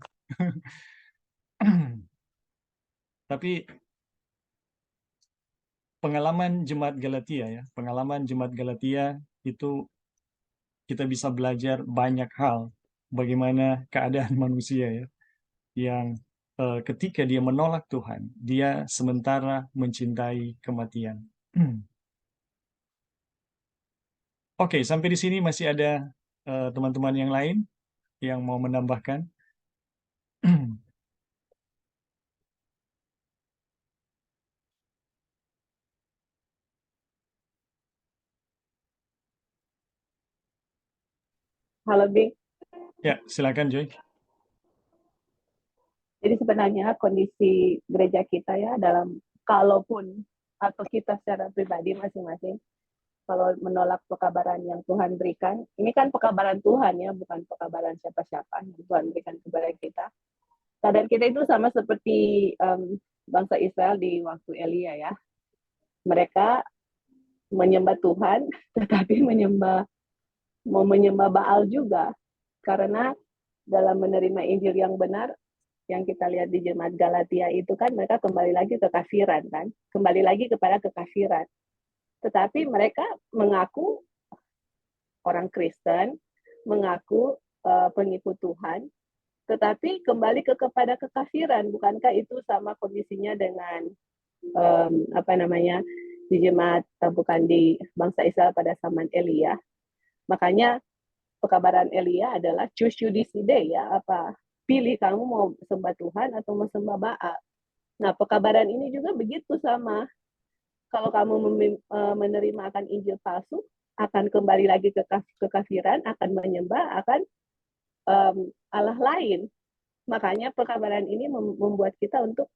Tapi pengalaman jemaat Galatia ya, pengalaman jemaat Galatia itu kita bisa belajar banyak hal bagaimana keadaan manusia ya, yang ketika dia menolak Tuhan, dia sementara mencintai kematian. Oke, sampai di sini masih ada teman-teman yang lain yang mau menambahkan. Halo Bing, Ya, silakan Joy. jadi sebenarnya kondisi gereja kita ya dalam kalaupun atau kita secara pribadi masing-masing kalau menolak pekabaran yang Tuhan berikan, ini kan pekabaran Tuhan ya, bukan pekabaran siapa-siapa yang Tuhan berikan kepada kita. Keadaan kita itu sama seperti bangsa Israel di waktu Elia ya. Mereka menyembah Tuhan, tetapi mau menyembah Baal juga, karena dalam menerima Injil yang benar, yang kita lihat di jemaat Galatia itu kan mereka kembali lagi ke kafiran kan, kembali lagi kepada kekafiran. Tetapi mereka mengaku orang Kristen, mengaku pengikut Tuhan, tetapi kembali kepada kekafiran. Bukankah itu sama kondisinya dengan apa namanya di jemaat bukan di bangsa Israel pada zaman Elia? Makanya pekabaran Elia adalah choose you this day ya, apa pilih kamu mau sembah Tuhan atau mau sembah Baal. Nah, pekabaran ini juga begitu sama. Kalau kamu menerima akan Injil palsu, akan kembali lagi ke kekafiran, akan menyembah, akan Allah lain. Makanya pekabaran ini membuat kita untuk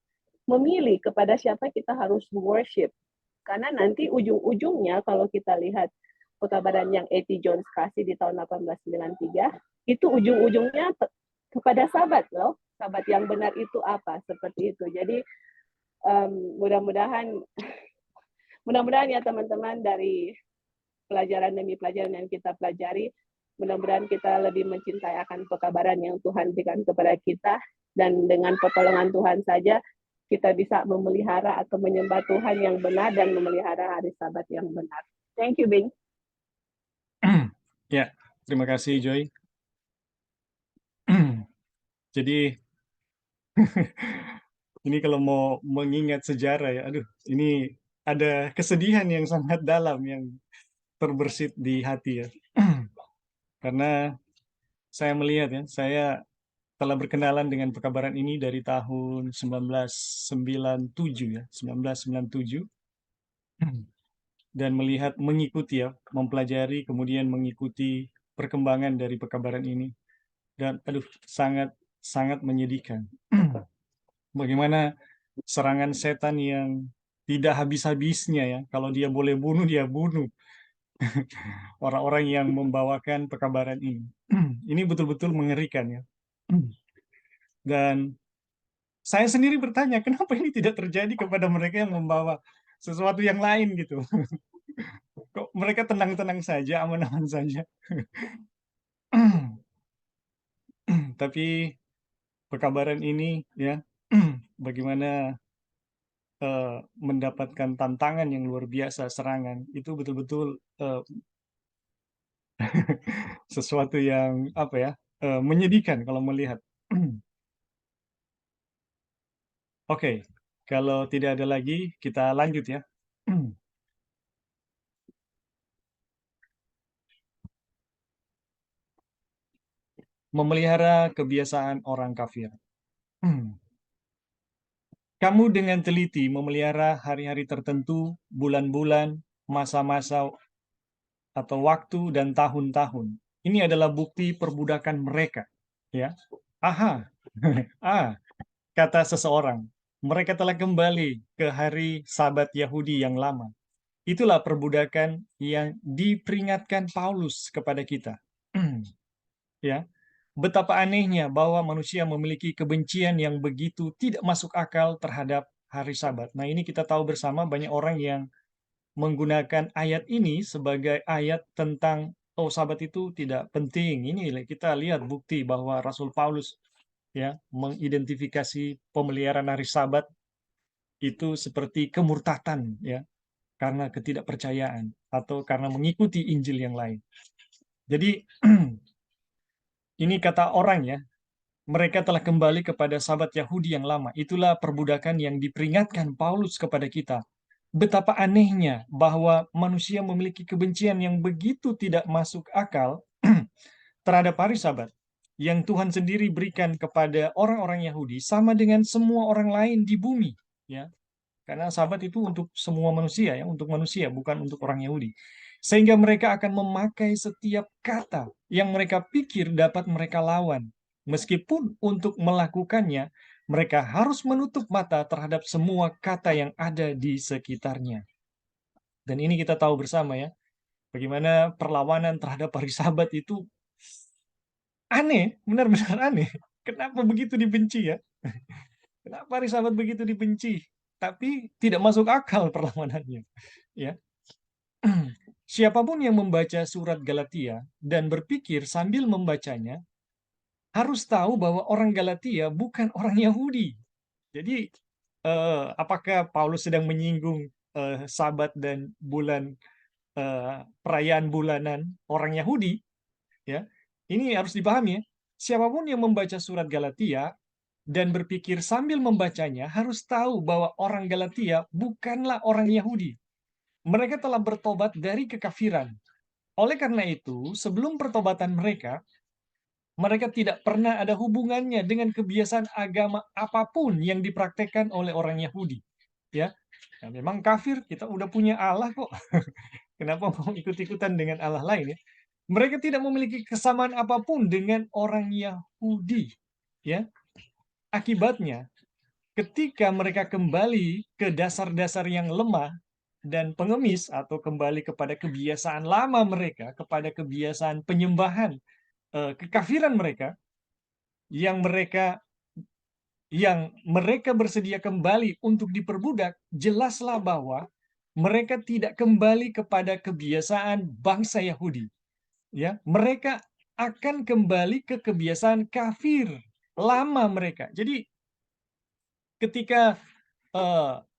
memilih kepada siapa kita harus worship. Karena nanti ujung-ujungnya kalau kita lihat pekabaran yang A.T. Jones kasih di tahun 1893, itu ujung-ujungnya kepada sabat loh. Sabat yang benar itu apa? Seperti itu. Jadi mudah-mudahan mudah-mudahan ya teman-teman dari pelajaran demi pelajaran yang kita pelajari, mudah-mudahan kita lebih mencintai akan pekabaran yang Tuhan berikan kepada kita, dan dengan pertolongan Tuhan saja kita bisa memelihara atau menyembah Tuhan yang benar dan memelihara hari Sabat yang benar. Thank you, Bing. Ya, terima kasih Joy. Jadi ini kalau mau mengingat sejarah ya, aduh, ini ada kesedihan yang sangat dalam yang terbersit di hati ya. Karena saya melihat ya, saya telah berkenalan dengan pekabaran ini dari tahun 1997 ya, 1997. Dan melihat, mengikuti ya, mempelajari, kemudian mengikuti perkembangan dari pekabaran ini. Dan aduh, sangat sangat menyedihkan. Bagaimana serangan setan yang tidak habis-habisnya ya. Kalau dia boleh bunuh, dia bunuh orang-orang yang membawakan pekabaran ini. Ini betul-betul mengerikan ya. Dan saya sendiri bertanya, kenapa ini tidak terjadi kepada mereka yang membawa sesuatu yang lain gitu. Kok mereka tenang-tenang saja, aman-aman saja. Tapi pekabaran ini ya, bagaimana mendapatkan tantangan yang luar biasa, serangan itu betul-betul sesuatu yang apa ya, menyedihkan kalau melihat. Oke, kalau tidak ada lagi kita lanjut ya. Memelihara kebiasaan orang kafir. Kamu dengan teliti memelihara hari-hari tertentu, bulan-bulan, masa-masa atau waktu dan tahun-tahun. Ini adalah bukti perbudakan mereka, ya. Aha. Kata seseorang, mereka telah kembali ke hari Sabat Yahudi yang lama. Itulah perbudakan yang diperingatkan Paulus kepada kita. Ya. Betapa anehnya bahwa manusia memiliki kebencian yang begitu tidak masuk akal terhadap hari Sabat. Nah, ini kita tahu bersama, banyak orang yang menggunakan ayat ini sebagai ayat tentang Sabat itu tidak penting. Ini kita lihat bukti bahwa Rasul Paulus ya mengidentifikasi pemeliharaan hari Sabat itu seperti kemurtatan ya, karena ketidakpercayaan atau karena mengikuti Injil yang lain. Jadi ini kata orang ya, mereka telah kembali kepada Sabat Yahudi yang lama. Itulah perbudakan yang diperingatkan Paulus kepada kita. betapa anehnya bahwa manusia memiliki kebencian yang begitu tidak masuk akal terhadap hari Sabat yang Tuhan sendiri berikan kepada orang-orang Yahudi sama dengan semua orang lain di bumi, ya. Karena Sabat itu untuk semua manusia, ya, untuk manusia, bukan untuk orang Yahudi. Sehingga mereka akan memakai setiap kata yang mereka pikir dapat mereka lawan. Meskipun untuk melakukannya, mereka harus menutup mata terhadap semua kata yang ada di sekitarnya. Dan ini kita tahu bersama, ya, bagaimana perlawanan terhadap hari Sabat itu aneh, benar-benar aneh. Kenapa begitu dibenci, ya? Kenapa hari Sabat begitu dibenci? Tapi tidak masuk akal perlawanannya, ya. Siapapun yang membaca surat Galatia dan berpikir sambil membacanya harus tahu bahwa orang Galatia bukan orang Yahudi. Jadi, apakah Paulus sedang menyinggung Sabat dan bulan, perayaan bulanan orang Yahudi? Ya, ini harus dipahami, ya. Siapapun yang membaca surat Galatia dan berpikir sambil membacanya harus tahu bahwa orang Galatia bukanlah orang Yahudi. Mereka telah bertobat dari kekafiran. Oleh karena itu, sebelum pertobatan mereka, mereka tidak pernah ada hubungannya dengan kebiasaan agama apapun yang dipraktekkan oleh orang Yahudi. Ya, nah, memang kafir, kita udah punya Allah kok. Kenapa mau ikut-ikutan dengan Allah lain, ya? Mereka tidak memiliki kesamaan apapun dengan orang Yahudi. Ya, akibatnya, ketika mereka kembali ke dasar-dasar yang lemah dan pengemis atau kembali kepada kebiasaan lama mereka, kepada kebiasaan penyembahan kekafiran mereka yang mereka bersedia kembali untuk diperbudak, jelaslah bahwa mereka tidak kembali kepada kebiasaan bangsa Yahudi. Ya, mereka akan kembali ke kebiasaan kafir lama mereka. Jadi ketika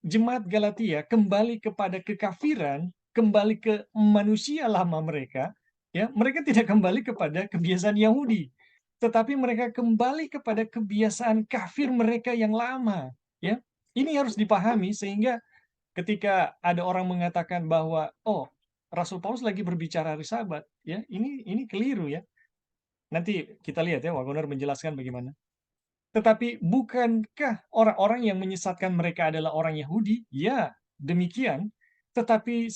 jemaat Galatia kembali kepada kekafiran, kembali ke manusia lama mereka, ya, mereka tidak kembali kepada kebiasaan Yahudi, tetapi mereka kembali kepada kebiasaan kafir mereka yang lama, ya. Ini harus dipahami sehingga ketika ada orang mengatakan bahwa, "Oh, Rasul Paulus lagi berbicara hari Sabat," ya, ini keliru, ya. Nanti kita lihat, ya, Wagoner menjelaskan bagaimana. Tetapi bukankah orang-orang yang menyesatkan mereka adalah orang Yahudi? Ya, demikian. Tetapi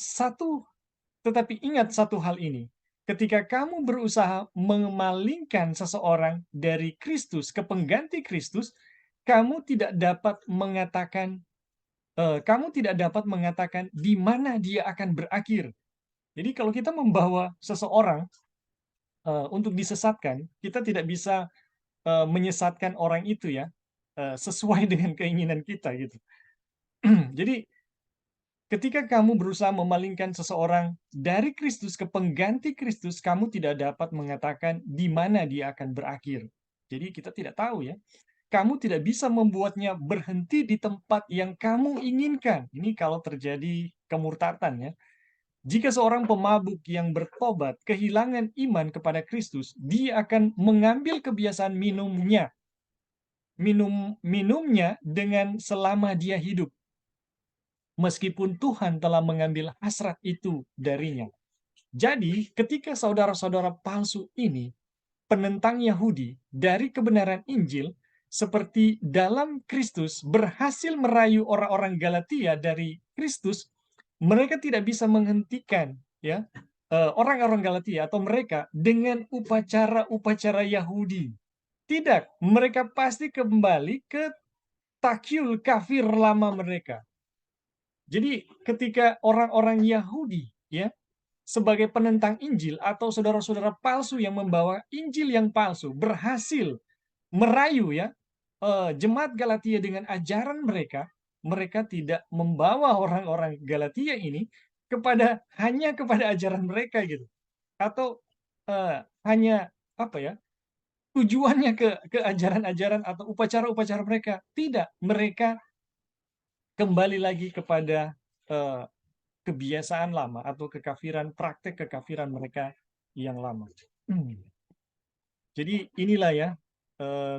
ingat satu hal ini. Ketika kamu berusaha memalingkan seseorang dari Kristus ke pengganti Kristus, kamu tidak dapat mengatakan di mana dia akan berakhir. Jadi kalau kita membawa seseorang untuk disesatkan, kita tidak bisa menyesatkan orang itu, ya, sesuai dengan keinginan kita gitu. Jadi ketika kamu berusaha memalingkan seseorang dari Kristus ke pengganti Kristus, kamu tidak dapat mengatakan di mana dia akan berakhir. Jadi kita tidak tahu, ya. Kamu tidak bisa membuatnya berhenti di tempat yang kamu inginkan. Ini kalau terjadi kemurtatan, ya. Jika seorang pemabuk yang bertobat kehilangan iman kepada Kristus, dia akan mengambil kebiasaan minumnya dengan selama dia hidup, meskipun Tuhan telah mengambil hasrat itu darinya. Jadi, ketika saudara-saudara palsu ini, penentang Yahudi dari kebenaran Injil, seperti dalam Kristus berhasil merayu orang-orang Galatia dari Kristus, mereka tidak bisa menghentikan, ya, orang-orang Galatia atau mereka dengan upacara-upacara Yahudi. Tidak, mereka pasti kembali ke takyul kafir lama mereka. Jadi ketika orang-orang Yahudi, ya, sebagai penentang Injil atau saudara-saudara palsu yang membawa Injil yang palsu berhasil merayu, ya, jemaat Galatia dengan ajaran mereka, mereka tidak membawa orang-orang Galatia ini hanya kepada ajaran mereka gitu. Atau hanya apa ya? Tujuannya ke ajaran-ajaran atau upacara-upacara mereka. Tidak, mereka kembali lagi kepada eh, kebiasaan lama atau praktek kekafiran mereka yang lama. Jadi inilah, ya,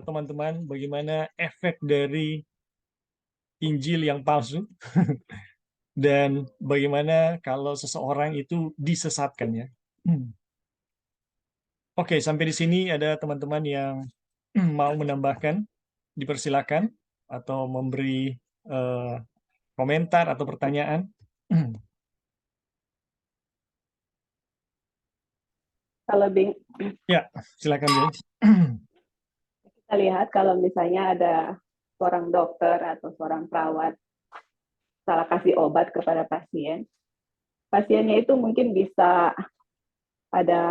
teman-teman, bagaimana efek dari Injil yang palsu dan bagaimana kalau seseorang itu disesatkan ya. Oke, sampai di sini ada teman-teman yang mau menambahkan, dipersilakan atau memberi eh, komentar atau pertanyaan. Kalau Bing, Ya, silakan Joy. kita lihat kalau misalnya ada seorang dokter atau seorang perawat salah kasih obat kepada pasien, pasiennya itu mungkin bisa ada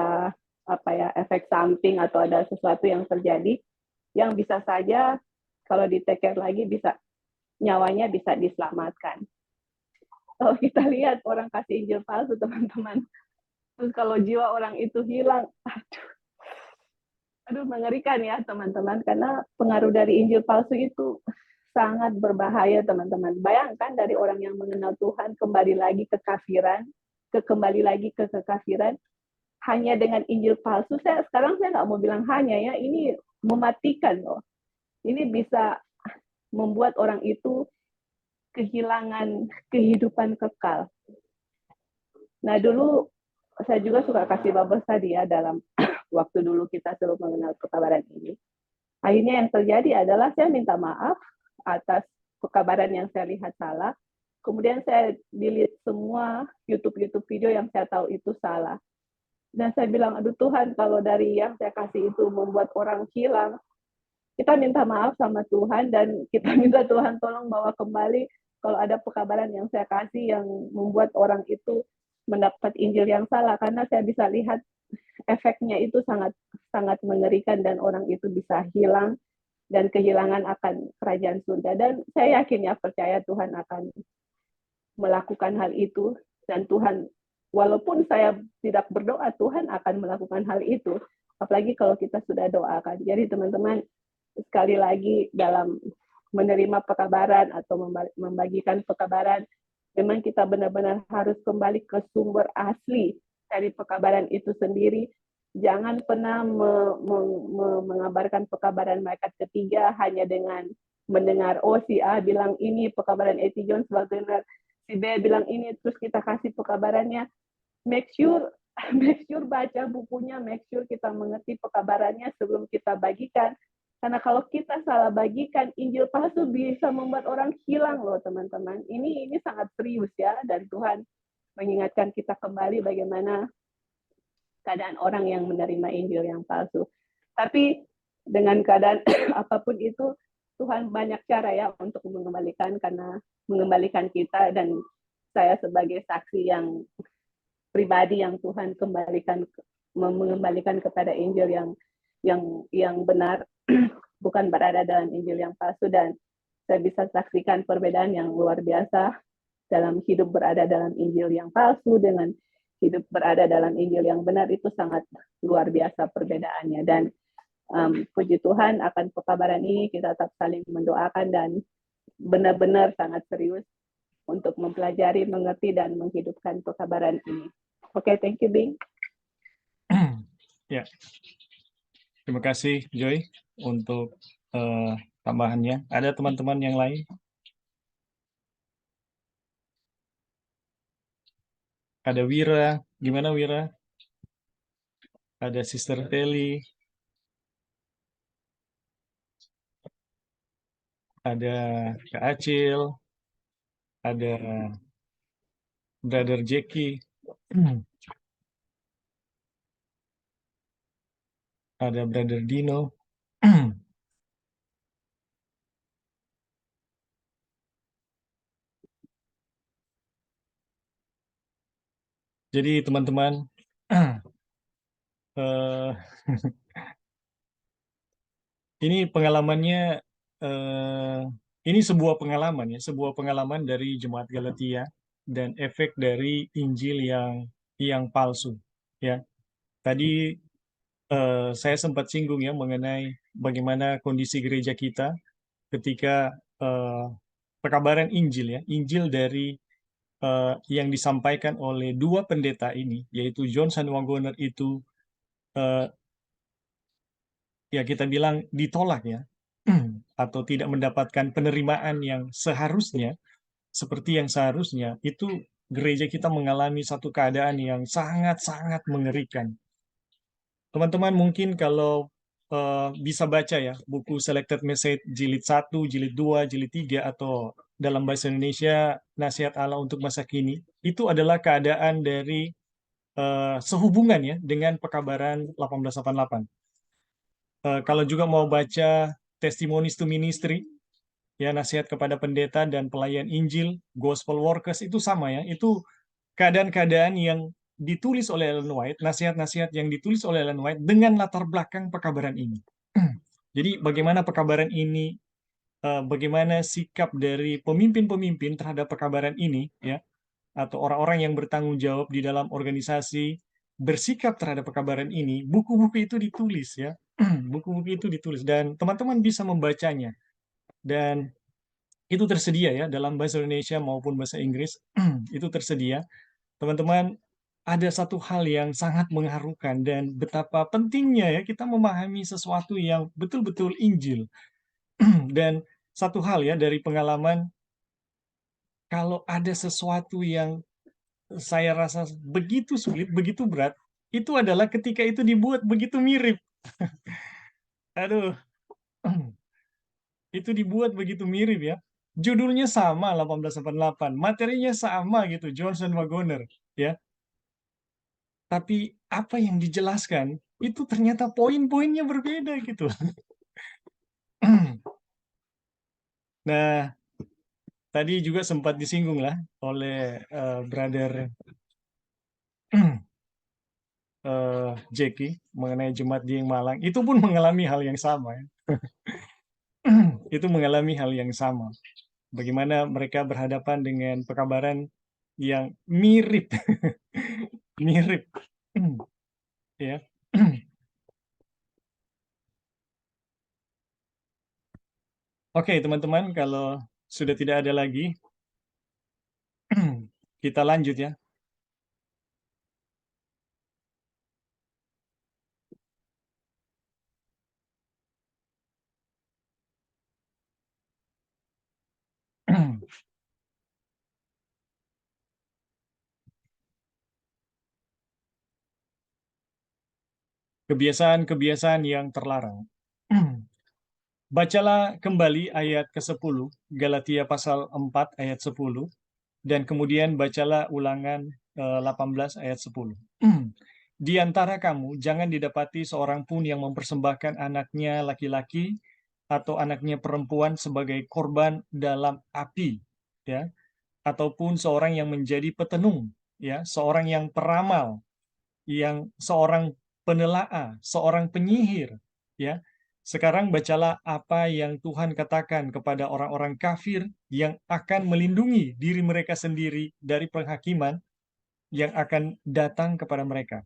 apa ya efek samping atau ada sesuatu yang terjadi yang bisa saja kalau diteker lagi bisa nyawanya bisa diselamatkan. Kalau kita lihat orang kasih Injil palsu teman-teman, terus kalau jiwa orang itu hilang, aduh mengerikan ya teman-teman karena pengaruh dari Injil palsu itu sangat berbahaya teman-teman. Bayangkan dari orang yang mengenal Tuhan kembali lagi ke kafiran, kembali lagi ke kekafiran hanya dengan Injil palsu. Sekarang saya nggak mau bilang hanya ya, ini mematikan loh. Ini bisa membuat orang itu kehilangan kehidupan kekal. Nah dulu saya juga suka kasih bubbles tadi ya dalam waktu dulu kita selalu mengenal pekabaran ini. Akhirnya yang terjadi adalah saya minta maaf atas pekabaran yang saya lihat salah. Kemudian saya delete semua YouTube video yang saya tahu itu salah. Dan saya bilang, aduh Tuhan, kalau dari yang saya kasih itu membuat orang hilang, kita minta maaf sama Tuhan dan kita minta Tuhan tolong bawa kembali kalau ada pekabaran yang saya kasih yang membuat orang itu mendapat Injil yang salah karena saya bisa lihat efeknya itu sangat sangat mengerikan dan orang itu bisa hilang dan kehilangan akan kerajaan surga dan saya yakin ya percaya Tuhan akan melakukan hal itu dan Tuhan walaupun saya tidak berdoa Tuhan akan melakukan hal itu apalagi kalau kita sudah doakan jadi teman-teman sekali lagi dalam menerima pekabaran atau membagikan pekabaran memang kita benar-benar harus kembali ke sumber asli dari pekabaran itu sendiri jangan pernah mengabarkan pekabaran malaikat ketiga hanya dengan mendengar oh si A bilang ini pekabaran A.T. Jones benar si B bilang ini terus kita kasih pekabarannya make sure baca bukunya make sure kita mengerti pekabarannya sebelum kita bagikan karena kalau kita salah bagikan Injil palsu bisa membuat orang hilang loh teman-teman ini sangat serius ya dan Tuhan mengingatkan kita kembali bagaimana keadaan orang yang menerima Injil yang palsu tapi dengan keadaan apapun itu Tuhan banyak cara ya untuk mengembalikan karena mengembalikan kita dan saya sebagai saksi yang pribadi yang Tuhan mengembalikan kepada Injil yang benar bukan berada dalam Injil yang palsu dan saya bisa saksikan perbedaan yang luar biasa dalam hidup berada dalam Injil yang palsu dengan hidup berada dalam Injil yang benar itu sangat luar biasa perbedaannya dan puji Tuhan akan pekabaran ini kita tetap saling mendoakan dan benar-benar sangat serius untuk mempelajari, mengerti dan menghidupkan pekabaran ini. Oke, thank you, Bing. Ya, terima kasih Joy untuk tambahannya. Ada teman-teman yang lain? Ada Wira, gimana Wira? Ada Sister Teli, ada Kak Acil, ada Brother Jackie, ada Brother Dino. Jadi teman-teman, ini pengalamannya, ini sebuah pengalaman ya, sebuah pengalaman dari Jemaat Galatia dan efek dari Injil yang palsu. Ya, tadi saya sempat singgung ya mengenai bagaimana kondisi gereja kita ketika pekabaran Injil ya, Injil dari yang disampaikan oleh dua pendeta ini, yaitu Johnson Waggoner itu eh, ya kita bilang ditolak ya, atau tidak mendapatkan penerimaan yang seharusnya seperti yang seharusnya, itu gereja kita mengalami satu keadaan yang sangat-sangat mengerikan. Teman-teman mungkin kalau bisa baca ya buku Selected Message jilid 1, jilid 2, jilid 3, atau dalam bahasa Indonesia Nasihat Allah untuk Masa Kini, itu adalah keadaan dari sehubungan ya dengan pekabaran 1888. Kalau juga mau baca Testimonies to Ministry, ya nasihat kepada pendeta dan pelayan Injil, Gospel Workers, itu sama ya. Itu keadaan-keadaan yang ditulis oleh Ellen White, nasihat-nasihat yang ditulis oleh Ellen White dengan latar belakang pekabaran ini. Jadi bagaimana pekabaran ini, bagaimana sikap dari pemimpin-pemimpin terhadap pekabaran ini, ya, atau orang-orang yang bertanggung jawab di dalam organisasi bersikap terhadap pekabaran ini, buku-buku itu ditulis ya. Buku-buku itu ditulis dan teman-teman bisa membacanya. Dan itu tersedia ya dalam bahasa Indonesia maupun bahasa Inggris. Itu tersedia. Teman-teman, ada satu hal yang sangat mengharukan dan betapa pentingnya ya kita memahami sesuatu yang betul-betul Injil. Dan satu hal ya dari pengalaman, kalau ada sesuatu yang saya rasa begitu sulit, begitu berat, itu adalah ketika itu dibuat begitu mirip. Aduh, itu dibuat begitu mirip ya. Judulnya sama 1888, materinya sama gitu, Johnson Wagoner ya. Tapi apa yang dijelaskan itu ternyata poin-poinnya berbeda gitu. Nah, tadi juga sempat disinggung lah oleh brother Jackie mengenai jemaat di Malang. Itu pun mengalami hal yang sama ya. Itu mengalami hal yang sama. Bagaimana mereka berhadapan dengan pekabaran yang mirip, mirip, ya. Oke, teman-teman, kalau sudah tidak ada lagi, kita lanjut ya. Kebiasaan-kebiasaan yang terlarang. Bacalah kembali ayat ke-10, Galatia pasal 4 ayat 10, dan kemudian bacalah ulangan 18 ayat 10. Di antara kamu jangan didapati seorang pun yang mempersembahkan anaknya laki-laki atau anaknya perempuan sebagai korban dalam api, ya, ataupun seorang yang menjadi petenung, ya, seorang yang peramal, yang seorang penelaah, seorang penyihir, ya. Sekarang bacalah apa yang Tuhan katakan kepada orang-orang kafir yang akan melindungi diri mereka sendiri dari penghakiman yang akan datang kepada mereka.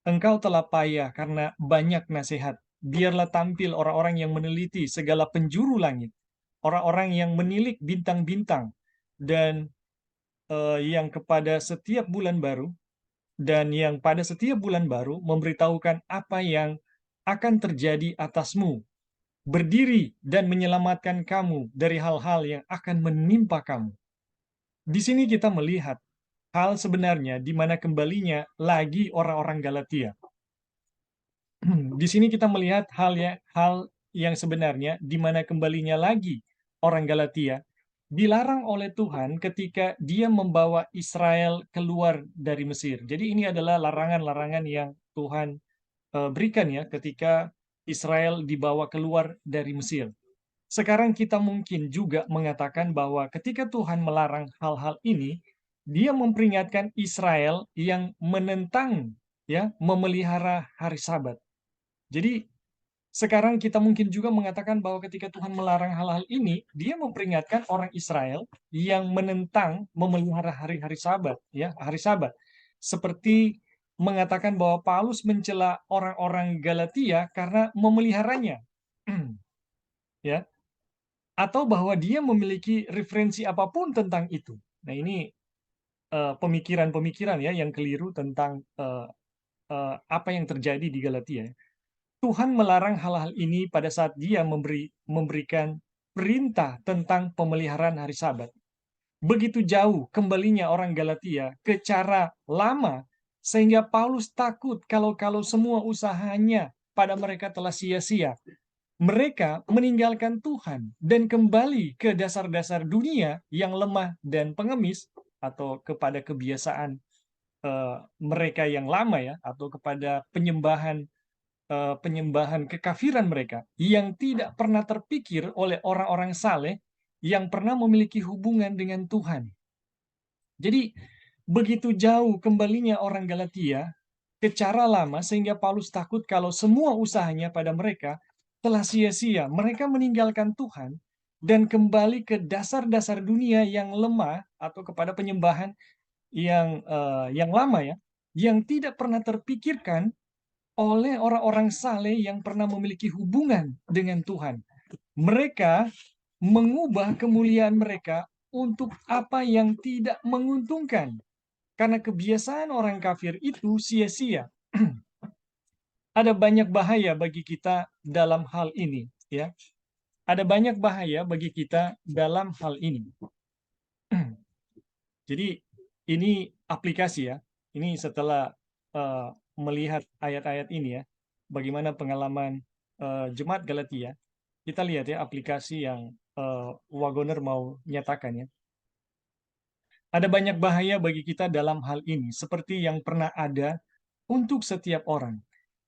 Engkau telah payah karena banyak nasihat. Biarlah tampil orang-orang yang meneliti segala penjuru langit, orang-orang yang menilik bintang-bintang, dan yang kepada setiap bulan baru, dan yang pada setiap bulan baru memberitahukan apa yang akan terjadi atasmu, berdiri dan menyelamatkan kamu dari hal-hal yang akan menimpa kamu. Di sini kita melihat hal sebenarnya di mana kembalinya lagi orang-orang Galatia. Di sini kita melihat hal yang sebenarnya di mana kembalinya lagi orang Galatia dilarang oleh Tuhan ketika dia membawa Israel keluar dari Mesir. Jadi ini adalah larangan-larangan yang Tuhan berikan ya ketika Israel dibawa keluar dari Mesir. Sekarang kita mungkin juga mengatakan bahwa ketika Tuhan melarang hal-hal ini, dia memperingatkan Israel yang menentang ya memelihara hari Sabat. Jadi sekarang kita mungkin juga mengatakan bahwa ketika Tuhan melarang hal-hal ini, dia memperingatkan orang Israel yang menentang memelihara hari-hari Sabat, ya, hari Sabat. Seperti mengatakan bahwa Paulus mencela orang-orang Galatia karena memeliharanya. Ya, atau bahwa dia memiliki referensi apapun tentang itu. Nah, ini pemikiran-pemikiran ya yang keliru tentang apa yang terjadi di Galatia. Tuhan melarang hal-hal ini pada saat dia memberikan perintah tentang pemeliharaan hari Sabat. begitu jauh kembalinya orang Galatia ke cara lama, sehingga Paulus takut kalau semua usahanya pada mereka telah sia-sia. Mereka meninggalkan Tuhan dan kembali ke dasar-dasar dunia yang lemah dan pengemis, atau kepada kebiasaan mereka yang lama ya, atau kepada penyembahan kekafiran mereka yang tidak pernah terpikir oleh orang-orang saleh yang pernah memiliki hubungan dengan Tuhan. Jadi begitu jauh kembalinya orang Galatia ke cara lama sehingga Paulus takut kalau semua usahanya pada mereka telah sia-sia. Mereka meninggalkan Tuhan dan kembali ke dasar-dasar dunia yang lemah atau kepada penyembahan yang lama ya, yang tidak pernah terpikirkan oleh orang-orang saleh yang pernah memiliki hubungan dengan Tuhan. Mereka mengubah kemuliaan mereka untuk apa yang tidak menguntungkan. Karena kebiasaan orang kafir itu sia-sia. Ada banyak bahaya bagi kita dalam hal ini, ya. Ada banyak bahaya bagi kita dalam hal ini. Jadi ini aplikasi ya. Ini setelah melihat ayat-ayat ini ya, bagaimana pengalaman jemaat Galatia. Kita lihat ya aplikasi yang Wagoner mau nyatakan ya. Ada banyak bahaya bagi kita dalam hal ini, seperti yang pernah ada untuk setiap orang.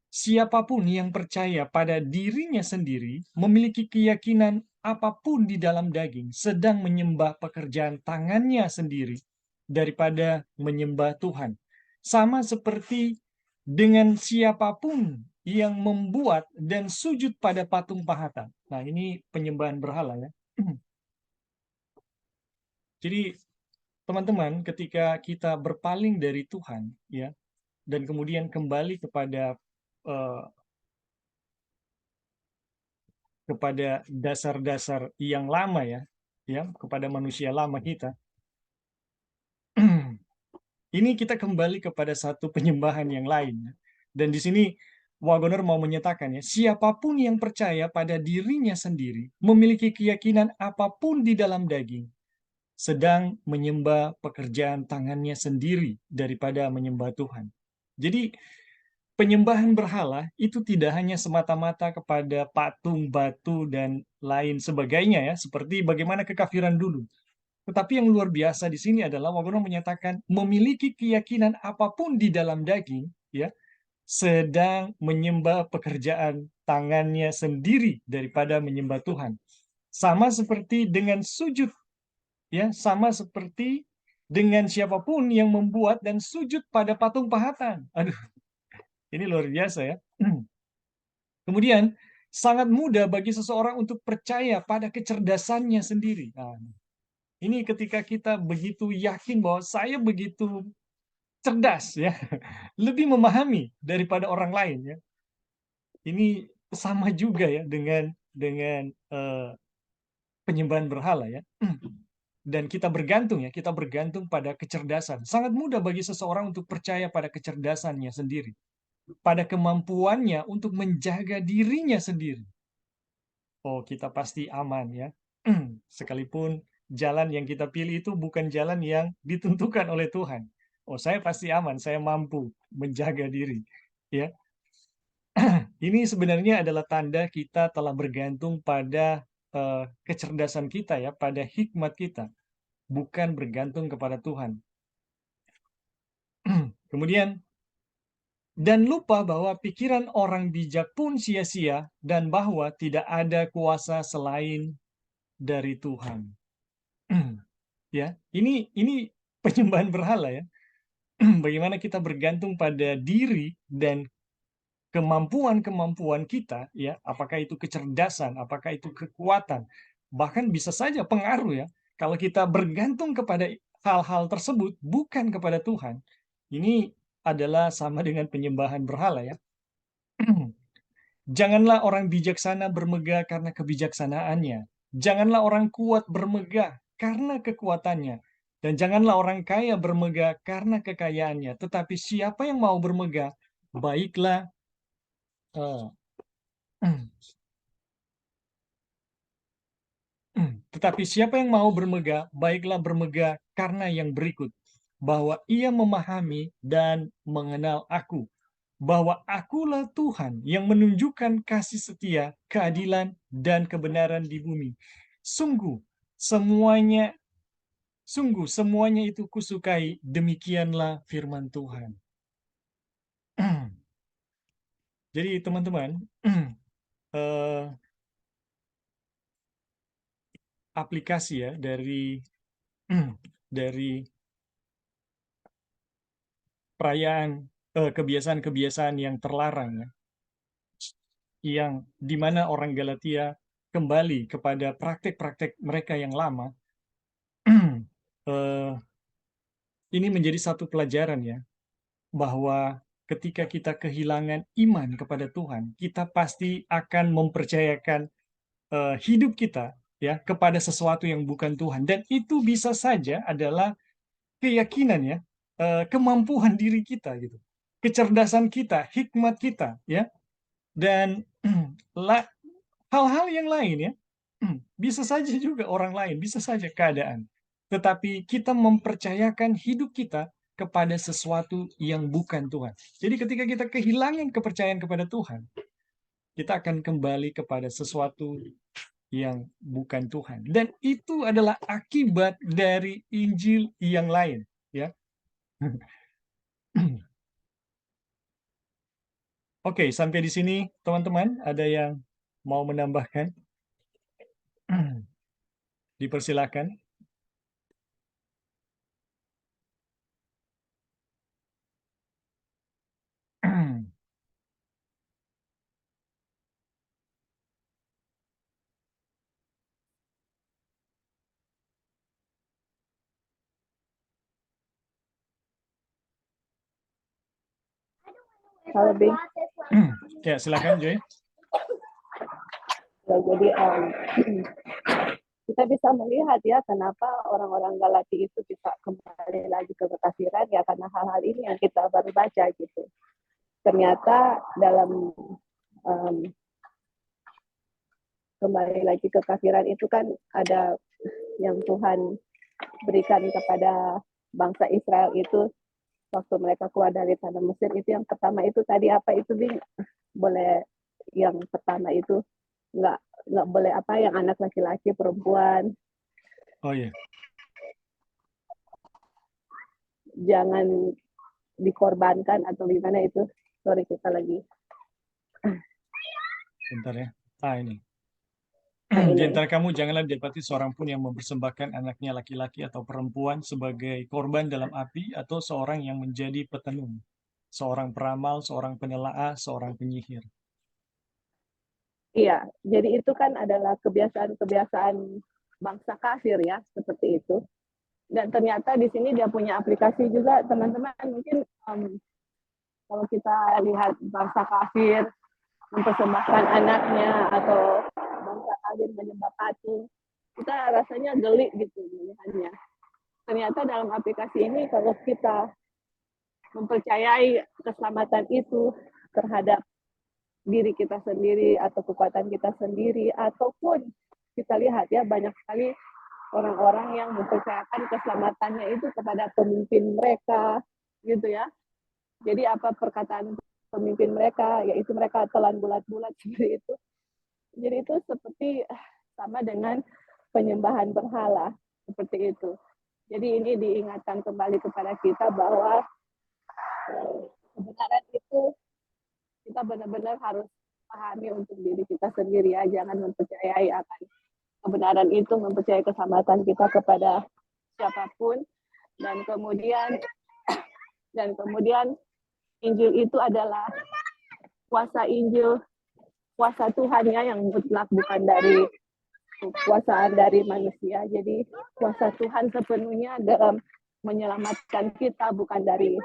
Siapapun yang percaya pada dirinya sendiri, memiliki keyakinan apapun di dalam daging, sedang menyembah pekerjaan tangannya sendiri daripada menyembah Tuhan. Sama seperti dengan siapapun yang membuat dan sujud pada patung pahatan. Nah, ini penyembahan berhala ya. Jadi teman-teman, ketika kita berpaling dari Tuhan, ya, dan kemudian kembali eh, kepada dasar-dasar yang lama ya, kepada manusia lama kita, ini kita kembali kepada satu penyembahan yang lain. Dan di sini Wagoner mau menyatakan ya, siapapun yang percaya pada dirinya sendiri, memiliki keyakinan apapun di dalam daging, sedang menyembah pekerjaan tangannya sendiri daripada menyembah Tuhan. Jadi penyembahan berhala itu tidak hanya semata-mata kepada patung, batu, dan lain sebagainya ya, seperti bagaimana kekafiran dulu. Tetapi yang luar biasa di sini adalah Wagono menyatakan memiliki keyakinan apapun di dalam daging, ya, sedang menyembah pekerjaan tangannya sendiri daripada menyembah Tuhan. Sama seperti dengan sujud, ya, sama seperti dengan siapapun yang membuat dan sujud pada patung pahatan. Aduh, ini luar biasa ya. Kemudian, sangat mudah bagi seseorang untuk percaya pada kecerdasannya sendiri. Nah, ini ketika kita begitu yakin bahwa saya begitu cerdas ya, lebih memahami daripada orang lain ya. Ini sama juga ya dengan penyembahan berhala ya. Dan kita bergantung ya, kita bergantung pada kecerdasan. Sangat mudah bagi seseorang untuk percaya pada kecerdasannya sendiri, pada kemampuannya untuk menjaga dirinya sendiri. Oh, kita pasti aman ya. Sekalipun jalan yang kita pilih itu bukan jalan yang ditentukan oleh Tuhan. Oh, saya pasti aman, saya mampu menjaga diri. Ya, ini sebenarnya adalah tanda kita telah bergantung pada kecerdasan kita ya, pada hikmat kita, bukan bergantung kepada Tuhan. Kemudian, dan lupa bahwa pikiran orang bijak pun sia-sia dan bahwa tidak ada kuasa selain dari Tuhan. Ya, ini penyembahan berhala ya. Bagaimana kita bergantung pada diri dan kemampuan-kemampuan kita ya, apakah itu kecerdasan, apakah itu kekuatan, bahkan bisa saja pengaruh ya. Kalau kita bergantung kepada hal-hal tersebut bukan kepada Tuhan, ini adalah sama dengan penyembahan berhala ya. Janganlah orang bijaksana bermegah karena kebijaksanaannya. Janganlah orang kuat bermegah karena kekuatannya. Dan janganlah orang kaya bermegah karena kekayaannya. Tetapi siapa yang mau bermegah, baiklah Tetapi siapa yang mau bermegah, baiklah bermegah karena yang berikut, bahwa ia memahami dan mengenal aku, bahwa akulah Tuhan yang menunjukkan kasih setia, keadilan, dan kebenaran di bumi. Sungguh, semuanya semuanya itu kusukai, demikianlah firman Tuhan. Jadi teman-teman, eh, aplikasi ya dari perayaan kebiasaan-kebiasaan yang terlarang ya, yang dimana orang Galatia kembali kepada praktek-praktek mereka yang lama. eh, ini menjadi satu pelajaran ya, bahwa ketika kita kehilangan iman kepada Tuhan, kita pasti akan mempercayakan hidup kita ya kepada sesuatu yang bukan Tuhan, dan itu bisa saja adalah keyakinan ya, kemampuan diri kita gitu, kecerdasan kita, hikmat kita ya, dan hal-hal yang lain ya. Bisa saja juga orang lain, bisa saja keadaan. Tetapi kita mempercayakan hidup kita kepada sesuatu yang bukan Tuhan. Jadi ketika kita kehilangan kepercayaan kepada Tuhan, kita akan kembali kepada sesuatu yang bukan Tuhan. Dan itu adalah akibat dari Injil yang lain, ya. Oke, sampai di sini teman-teman, ada yang mau menambahkan? Dipersilakan. Kalau lebih Ya, silakan Joy. ya, jadi kita bisa melihat ya kenapa orang-orang Galati itu bisa kembali lagi ke kekafiran ya karena hal-hal ini yang kita baru baca gitu. Ternyata dalam um, kembali lagi ke kekafiran itu kan ada yang Tuhan berikan kepada bangsa Israel itu waktu mereka keluar dari tanah Mesir. Itu yang pertama itu tadi apa itu Bing? Boleh yang pertama itu nggak nggak boleh apa yang anak laki-laki perempuan Oh iya, jangan dikorbankan atau gimana itu. Sorry kita lagi bentar ya. Ini. nah, Di ini antara kamu janganlah didapati seorang pun yang mempersembahkan anaknya laki-laki atau perempuan sebagai korban dalam api, atau seorang yang menjadi petenung, seorang peramal, seorang penelaah, seorang penyihir. iya jadi itu kan adalah kebiasaan-kebiasaan bangsa kafir ya seperti itu. Dan ternyata di sini dia punya aplikasi juga teman-teman. Mungkin kalau kita lihat bangsa kafir mempersembahkan anaknya atau bangsa kafir menyembah patung, kita rasanya geli gitu melihatnya. Ternyata dalam aplikasi ini kalau kita mempercayai keselamatan itu terhadap diri kita sendiri atau kekuatan kita sendiri, ataupun kita lihat ya banyak sekali orang-orang yang mempercayakan keselamatannya itu kepada pemimpin mereka gitu ya. Jadi apa perkataan pemimpin mereka, yaitu mereka telan bulat-bulat seperti itu. Jadi itu seperti sama dengan penyembahan berhala seperti itu. Jadi ini diingatkan kembali kepada kita bahwa kebenaran itu kita benar-benar harus pahami untuk diri kita sendiri ya, jangan mempercayai akan kebenaran itu, mempercayai keselamatan kita kepada siapapun. Dan kemudian Injil itu adalah kuasa Injil, kuasa Tuhan ya yang mutlak, bukan dari kekuasaan dari manusia. Jadi kuasa Tuhan sepenuhnya dalam menyelamatkan kita, bukan dari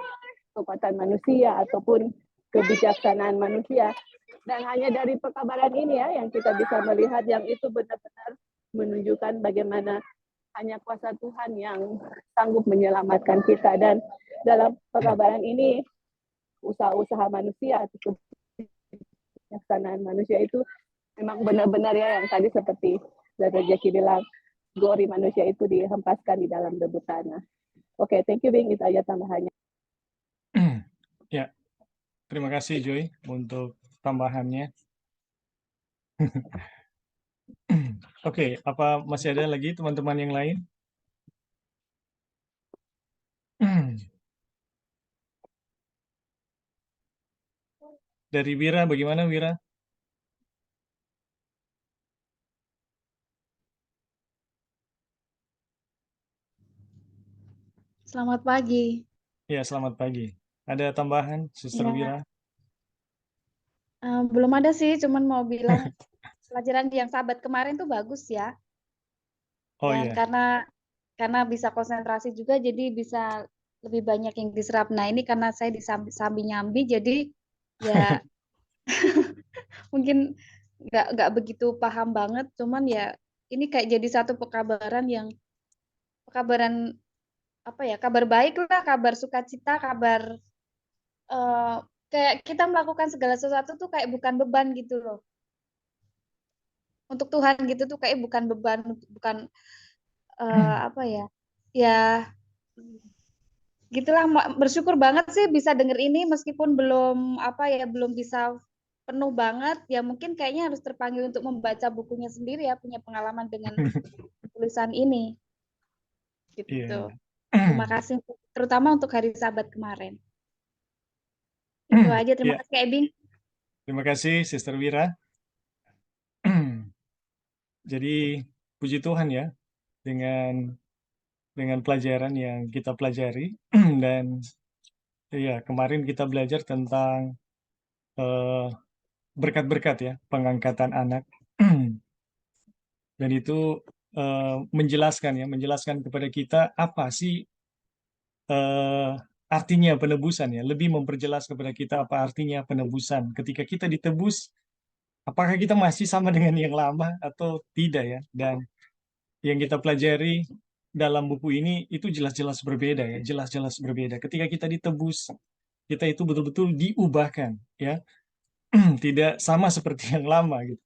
kekuatan manusia ataupun kebijaksanaan manusia. Dan hanya dari pekabaran ini ya yang kita bisa melihat yang itu benar-benar menunjukkan bagaimana hanya kuasa Tuhan yang sanggup menyelamatkan kita. Dan dalam pekabaran ini usaha-usaha manusia atau kebijaksanaan manusia itu memang benar-benar ya yang tadi seperti dan Rejeki bilang glory manusia itu dihempaskan di dalam debu tanah. Oke, thank you Bing, itu aja tambahannya. Ya, terima kasih Joy untuk tambahannya. Oke, apa masih ada lagi teman-teman yang lain? Dari Wira, bagaimana Wira? Selamat pagi. Ya, selamat pagi. Ada tambahan, Sister Ya, Wira? belum ada sih, cuman mau bilang pelajaran yang sahabat kemarin tuh bagus ya. Oh Dan iya, karena bisa konsentrasi juga, jadi bisa lebih banyak yang diserap. Nah ini karena saya disambi nyambi, jadi ya mungkin nggak begitu paham banget. Cuman ya ini kayak jadi satu pekabaran apa ya, kabar baik lah, kabar sukacita, kabar eh, kayak kita melakukan segala sesuatu tuh kayak bukan beban gitu loh. Untuk Tuhan gitu tuh kayak bukan beban, bukan apa ya, ya gitulah. Bersyukur banget sih bisa denger ini meskipun belum apa ya, belum bisa penuh banget ya, mungkin kayaknya harus terpanggil untuk membaca bukunya sendiri ya, punya pengalaman dengan tulisan ini iya. gitu. Terima kasih terutama untuk hari Sabat kemarin. Itu aja, terima Ya, kasih Kak Ebing. terima kasih Sister Wira. Jadi puji Tuhan ya dengan pelajaran yang kita pelajari dan ya kemarin kita belajar tentang eh, berkat-berkat ya pengangkatan anak dan itu menjelaskan kepada kita apa sih eh, artinya penebusan ya, lebih memperjelas kepada kita apa artinya penebusan. Ketika kita ditebus, apakah kita masih sama dengan yang lama atau tidak ya? Dan yang kita pelajari dalam buku ini itu jelas-jelas berbeda ya, jelas-jelas berbeda. Ketika kita ditebus, kita itu betul-betul diubahkan ya, tidak sama seperti yang lama gitu.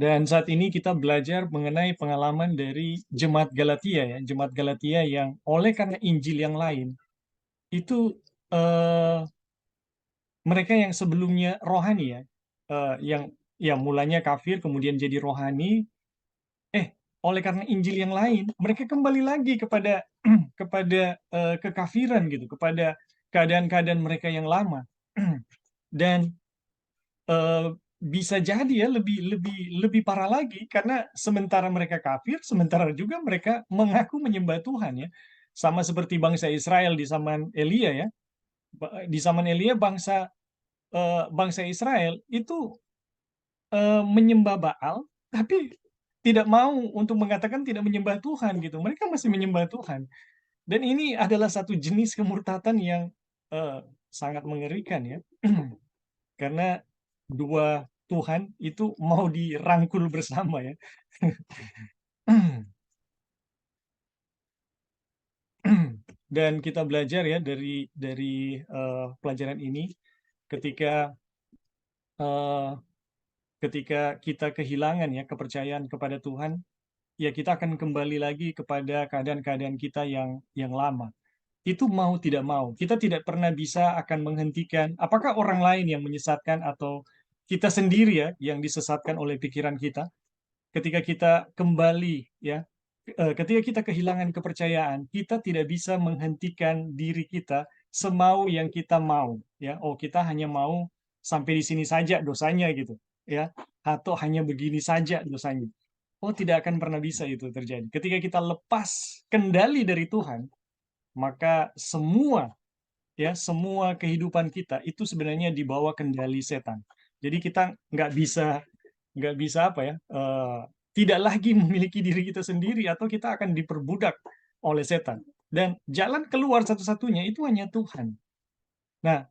Dan saat ini kita belajar mengenai pengalaman dari jemaat Galatia ya, jemaat Galatia yang oleh karena Injil yang lain itu eh, mereka yang sebelumnya rohani ya, yang mulanya kafir kemudian jadi rohani, oleh karena Injil yang lain mereka kembali lagi kepada kepada kekafiran gitu, kepada keadaan-keadaan mereka yang lama. Dan eh, bisa jadi ya lebih lebih lebih parah lagi karena sementara mereka kafir, sementara juga mereka mengaku menyembah Tuhan ya, sama seperti bangsa Israel di zaman Elia ya. Di zaman Elia bangsa Israel itu menyembah Baal, tapi tidak mau untuk mengatakan tidak menyembah Tuhan gitu. Mereka masih menyembah Tuhan. Dan ini adalah satu jenis kemurtatan yang eh, sangat mengerikan ya. Karena dua Tuhan itu mau dirangkul bersama ya. Dan kita belajar ya dari pelajaran ini ketika eh, ketika kita kehilangan ya kepercayaan kepada Tuhan, ya kita akan kembali lagi kepada keadaan-keadaan kita yang lama. Itu mau tidak mau. Kita tidak pernah bisa akan menghentikan apakah orang lain yang menyesatkan atau kita sendiri ya yang disesatkan oleh pikiran kita. Ketika kita kembali ya, ketika kita kehilangan kepercayaan, kita tidak bisa menghentikan diri kita semau yang kita mau ya. Oh, kita hanya mau sampai di sini saja dosanya gitu ya, atau hanya begini saja dosanya. Oh, tidak akan pernah bisa itu terjadi. Ketika kita lepas kendali dari Tuhan, maka semua kehidupan kita itu sebenarnya di bawah kendali setan. Jadi kita nggak bisa apa ya, tidak lagi memiliki diri kita sendiri atau kita akan diperbudak oleh setan. Dan jalan keluar satu-satunya itu hanya Tuhan. Nah,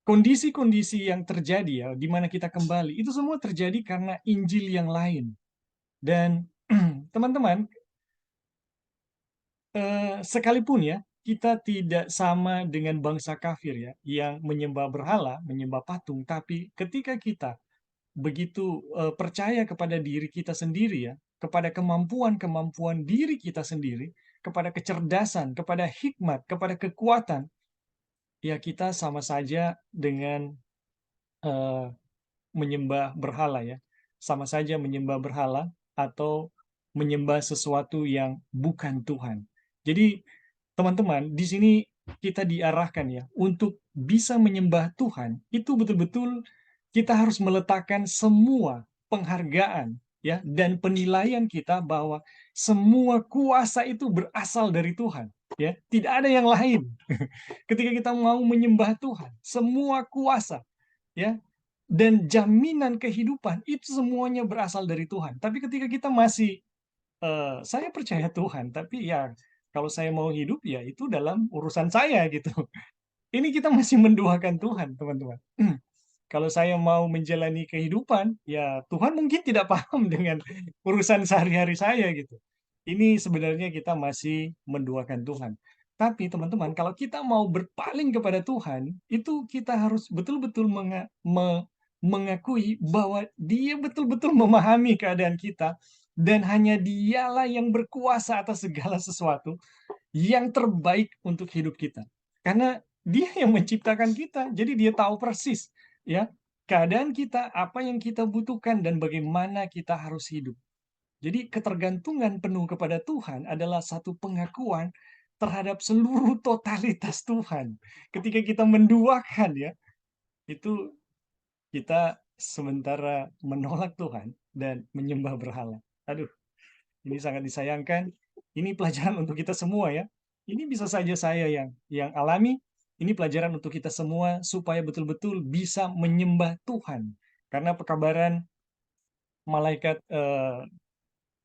kondisi-kondisi yang terjadi ya, di mana kita kembali, itu semua terjadi karena Injil yang lain. Dan teman-teman, sekalipun ya kita tidak sama dengan bangsa kafir ya yang menyembah berhala, menyembah patung, tapi ketika kita begitu percaya kepada diri kita sendiri ya, kepada kemampuan-kemampuan diri kita sendiri, kepada kecerdasan, kepada hikmat, kepada kekuatan, ya kita sama saja dengan eh, menyembah berhala ya. Sama saja menyembah berhala atau menyembah sesuatu yang bukan Tuhan. Jadi teman-teman, di sini kita diarahkan ya untuk bisa menyembah Tuhan, itu betul-betul kita harus meletakkan semua penghargaan ya dan penilaian kita bahwa semua kuasa itu berasal dari Tuhan ya, tidak ada yang lain. Ketika kita mau menyembah Tuhan, semua kuasa ya dan jaminan kehidupan itu semuanya berasal dari Tuhan. Tapi ketika kita masih saya percaya Tuhan, tapi ya kalau saya mau hidup ya itu dalam urusan saya gitu. Ini kita masih menduakan Tuhan, teman-teman. Kalau saya mau menjalani kehidupan, ya Tuhan mungkin tidak paham dengan urusan sehari-hari saya gitu. Ini sebenarnya kita masih menduakan Tuhan. Tapi teman-teman, kalau kita mau berpaling kepada Tuhan, itu kita harus betul-betul mengakui bahwa Dia betul-betul memahami keadaan kita dan hanya Dialah yang berkuasa atas segala sesuatu yang terbaik untuk hidup kita. Karena Dia yang menciptakan kita, jadi Dia tahu persis ya keadaan kita, apa yang kita butuhkan dan bagaimana kita harus hidup. Jadi ketergantungan penuh kepada Tuhan adalah satu pengakuan terhadap seluruh totalitas Tuhan. Ketika kita menduakan ya, itu kita sementara menolak Tuhan dan menyembah berhala. Aduh, ini sangat disayangkan. Ini pelajaran untuk kita semua ya. Ini bisa saja saya yang alami. Ini pelajaran untuk kita semua supaya betul-betul bisa menyembah Tuhan. Karena pekabaran malaikat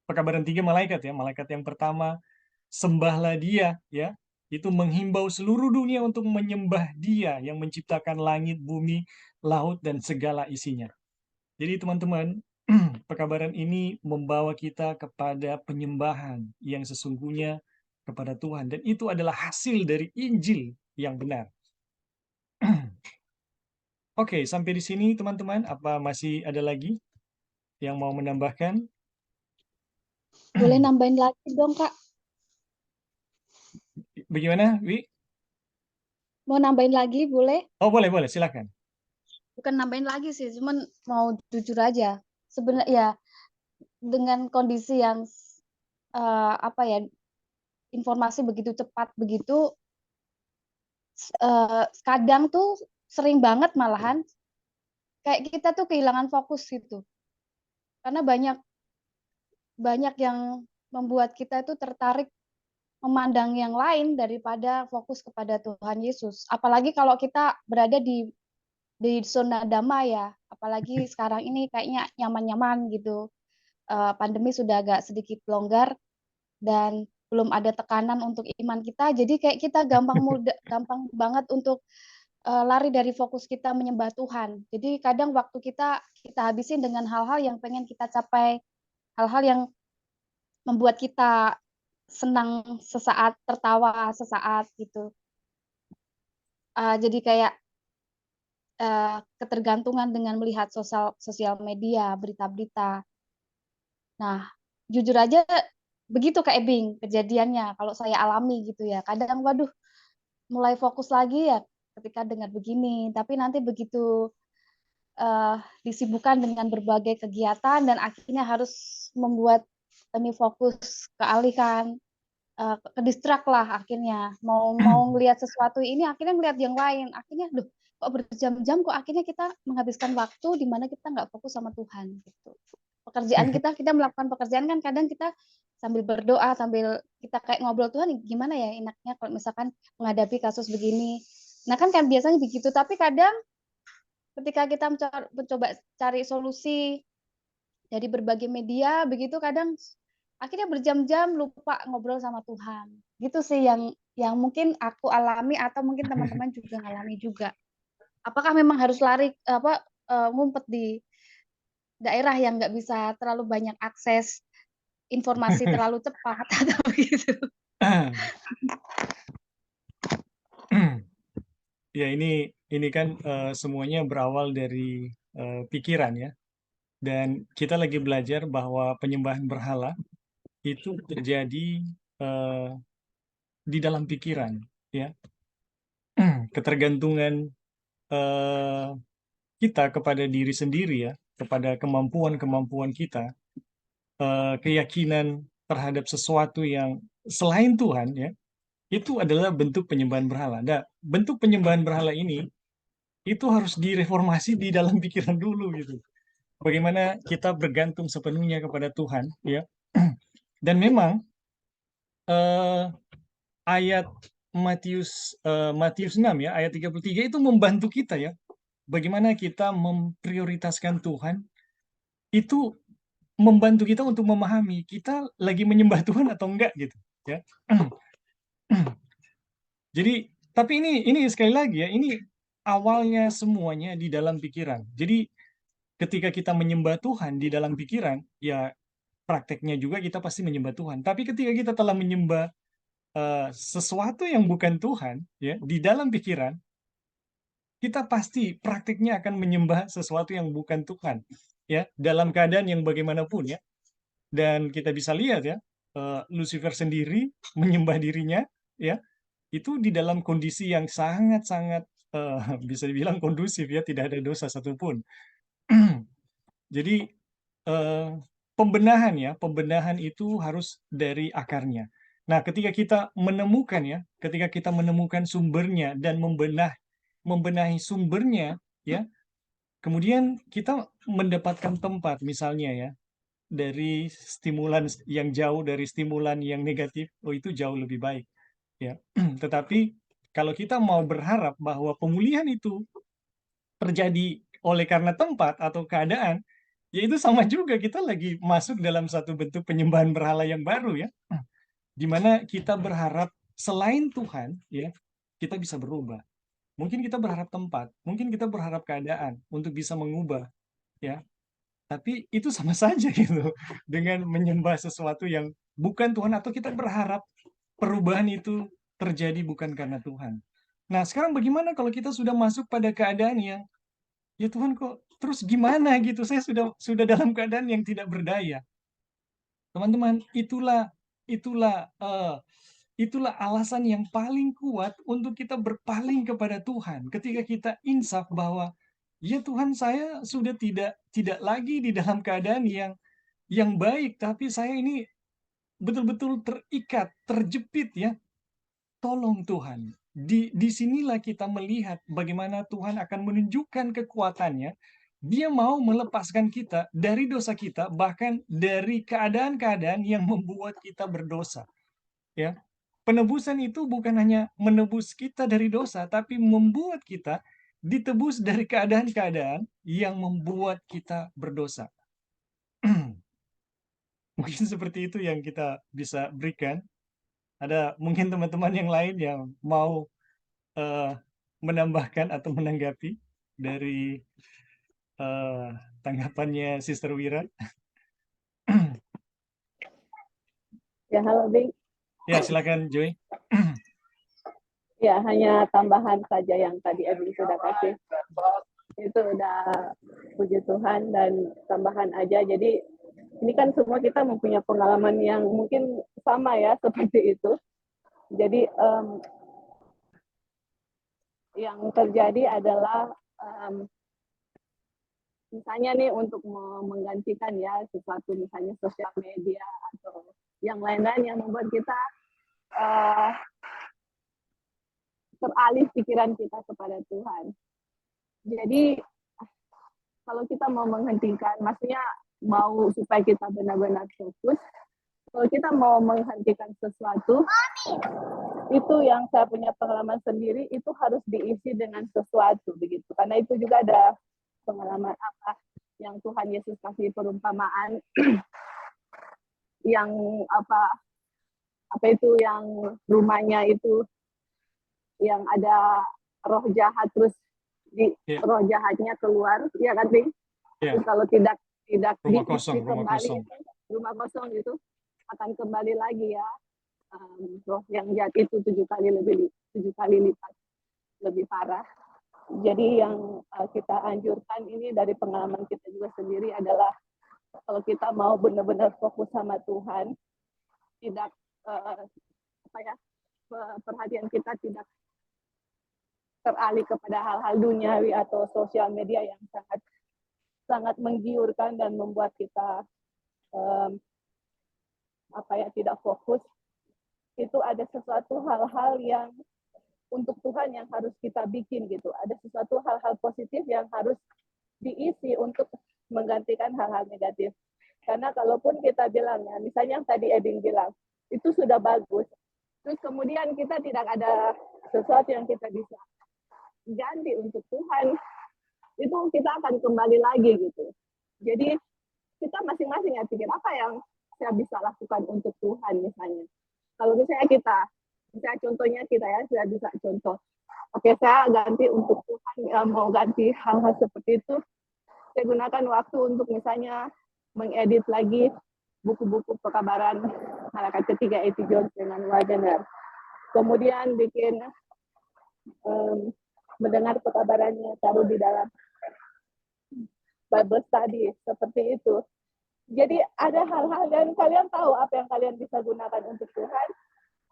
pekabaran 3 malaikat ya. Malaikat yang pertama, sembahlah Dia ya. Itu menghimbau seluruh dunia untuk menyembah Dia yang menciptakan langit, bumi, laut dan segala isinya. Jadi teman-teman, pekabaran ini membawa kita kepada penyembahan yang sesungguhnya kepada Tuhan. Dan itu adalah hasil dari Injil yang benar. Oke, sampai di sini teman-teman. Apa masih ada lagi yang mau menambahkan? Boleh nambahin lagi dong, Kak. Bagaimana, Wi? Mau nambahin lagi, boleh? Oh, boleh, silakan. Bukan nambahin lagi sih, cuman mau jujur aja. Sebenarnya ya, dengan kondisi yang apa ya, informasi begitu cepat begitu, kadang tuh sering banget malahan kayak kita tuh kehilangan fokus gitu. Karena banyak yang membuat kita itu tertarik memandang yang lain daripada fokus kepada Tuhan Yesus. Apalagi kalau kita berada di zona damai ya, apalagi sekarang ini kayaknya nyaman-nyaman gitu. Pandemi sudah agak sedikit longgar dan belum ada tekanan untuk iman kita, jadi kayak kita gampang banget untuk lari dari fokus kita menyembah Tuhan. Jadi kadang waktu kita habisin dengan hal-hal yang pengen kita capai, hal-hal yang membuat kita senang sesaat, tertawa sesaat gitu. Jadi kayak ketergantungan dengan melihat sosial media, berita-berita. Nah, jujur aja begitu Kak Ebing kejadiannya kalau saya alami gitu ya. Kadang waduh mulai fokus lagi ya ketika dengar begini, tapi nanti begitu disibukkan dengan berbagai kegiatan dan akhirnya harus membuat ini fokus kealihkan, ke distrak lah akhirnya mau ngelihat sesuatu ini akhirnya melihat yang lain, akhirnya duh kok berjam-jam kok akhirnya kita menghabiskan waktu di mana kita nggak fokus sama Tuhan gitu. Pekerjaan kita melakukan pekerjaan kan kadang kita sambil berdoa, sambil kita kayak ngobrol, Tuhan gimana ya enaknya kalau misalkan menghadapi kasus begini. Nah kan biasanya begitu, tapi kadang ketika kita mencoba cari solusi dari berbagai media, begitu kadang akhirnya berjam-jam lupa ngobrol sama Tuhan. Gitu sih yang mungkin aku alami atau mungkin teman-teman juga ngalami juga. Apakah memang harus lari ngumpet di daerah yang nggak bisa terlalu banyak akses informasi terlalu cepat atau begitu? Ya ini kan semuanya berawal dari pikiran ya. Dan kita lagi belajar bahwa penyembahan berhala itu terjadi di dalam pikiran, ya. Ketergantungan eh, kita kepada diri sendiri, ya, kepada kemampuan-kemampuan kita, keyakinan terhadap sesuatu yang selain Tuhan, ya, itu adalah bentuk penyembahan berhala. Nah, bentuk penyembahan berhala ini itu harus direformasi di dalam pikiran dulu gitu. Bagaimana kita bergantung sepenuhnya kepada Tuhan, ya. Dan memang eh, ayat Matius 6 ya, ayat 33 itu membantu kita ya. Bagaimana kita memprioritaskan Tuhan, itu membantu kita untuk memahami kita lagi menyembah Tuhan atau enggak gitu ya. Jadi tapi ini sekali lagi ya, ini awalnya semuanya di dalam pikiran. Jadi ketika kita menyembah Tuhan di dalam pikiran, ya prakteknya juga kita pasti menyembah Tuhan. Tapi ketika kita telah menyembah sesuatu yang bukan Tuhan ya di dalam pikiran, kita pasti praktiknya akan menyembah sesuatu yang bukan Tuhan ya dalam keadaan yang bagaimanapun ya. Dan kita bisa lihat ya, Lucifer sendiri menyembah dirinya ya itu di dalam kondisi yang sangat-sangat bisa dibilang kondusif ya, tidak ada dosa satupun. Jadi pembenahan itu harus dari akarnya. Nah, ketika kita menemukan sumbernya dan membenahi sumbernya, ya, kemudian kita mendapatkan tempat, misalnya ya, dari stimulan yang jauh dari stimulan yang negatif, oh itu jauh lebih baik, ya. Tetapi kalau kita mau berharap bahwa pemulihan itu terjadi oleh karena tempat atau keadaan, ya itu sama juga kita lagi masuk dalam satu bentuk penyembahan berhala yang baru ya, di mana kita berharap selain Tuhan ya, kita bisa berubah. Mungkin kita berharap tempat, mungkin kita berharap keadaan untuk bisa mengubah ya. Tapi itu sama saja gitu dengan menyembah sesuatu yang bukan Tuhan atau kita berharap perubahan itu terjadi bukan karena Tuhan. Nah, sekarang bagaimana kalau kita sudah masuk pada keadaan yang ya Tuhan kok terus gimana gitu? Saya sudah dalam keadaan yang tidak berdaya. Teman-teman, itulah alasan yang paling kuat untuk kita berpaling kepada Tuhan. Ketika kita insaf bahwa ya Tuhan, saya sudah tidak lagi di dalam keadaan yang baik, tapi saya ini betul-betul terikat, terjepit ya. Tolong Tuhan. Di sinilah kita melihat bagaimana Tuhan akan menunjukkan kekuatannya. Dia mau melepaskan kita dari dosa kita, bahkan dari keadaan-keadaan yang membuat kita berdosa. Ya, penebusan itu bukan hanya menebus kita dari dosa, tapi membuat kita ditebus dari keadaan-keadaan yang membuat kita berdosa. Mungkin seperti itu yang kita bisa berikan. Ada mungkin teman-teman yang lain yang mau menambahkan atau menanggapi dari tanggapannya Sister Wira. Ya, halo Bing. Ya, silakan Joy. Ya, hanya tambahan saja yang tadi Ebi sudah kasih. Itu udah puji Tuhan dan tambahan aja. Jadi ini kan semua kita mempunyai pengalaman yang mungkin sama ya seperti itu. Jadi yang terjadi adalah misalnya nih untuk menggantikan ya sesuatu misalnya sosial media atau yang lain-lain yang membuat kita teralih pikiran kita kepada Tuhan. Jadi kalau kita mau menghentikan, maksudnya mau supaya kita benar-benar fokus, kalau kita mau menghentikan sesuatu, itu yang saya punya pengalaman sendiri, itu harus diisi dengan sesuatu begitu. Karena itu juga ada pengalaman apa yang Tuhan Yesus kasih perumpamaan yang apa itu yang rumahnya itu yang ada roh jahat terus roh jahatnya keluar, ya kan Bing? Kalau tidak rumah kosong rumah kosong itu akan kembali lagi ya, roh yang jahat itu 7 kali lipat lebih parah. Jadi yang kita anjurkan ini dari pengalaman kita juga sendiri adalah kalau kita mau benar-benar fokus sama Tuhan, tidak apa ya, perhatian kita tidak teralih kepada hal-hal duniawi atau sosial media yang sangat sangat menggiurkan dan membuat kita apa ya, tidak fokus. Itu ada sesuatu hal-hal yang untuk Tuhan yang harus kita bikin gitu. Ada sesuatu hal-hal positif yang harus diisi untuk menggantikan hal-hal negatif. Karena kalaupun kita bilang ya, misalnya yang tadi Edin bilang, itu sudah bagus. Terus kemudian kita tidak ada sesuatu yang kita bisa ganti untuk Tuhan, itu kita akan kembali lagi gitu. Jadi kita masing-masing ya pikir apa yang saya bisa lakukan untuk Tuhan misalnya. Kalau misalnya kita, misalnya contohnya kita ya, saya bisa contoh. Oke, saya ganti untuk Tuhan, ya, mau ganti hal-hal seperti itu. Saya gunakan waktu untuk misalnya mengedit lagi buku-buku pekabaran Malaikat Ketiga A.T. Jones dengan Wagner. Kemudian bikin mendengar pekabarannya, taruh di dalam Bible study, seperti itu. Jadi ada hal-hal dan kalian tahu apa yang kalian bisa gunakan untuk Tuhan.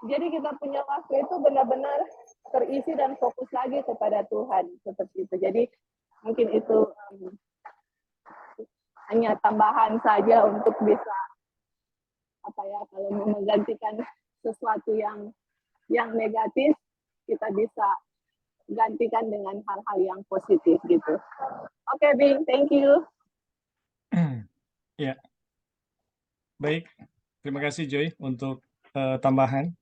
Jadi kita punya waktu itu benar-benar terisi dan fokus lagi kepada Tuhan, seperti itu. Jadi mungkin itu hanya tambahan saja untuk bisa apa ya, kalau menggantikan sesuatu yang negatif, kita bisa gantikan dengan hal-hal yang positif gitu. Oke, Bing, thank you. Ya, baik. Terima kasih Joy untuk tambahan.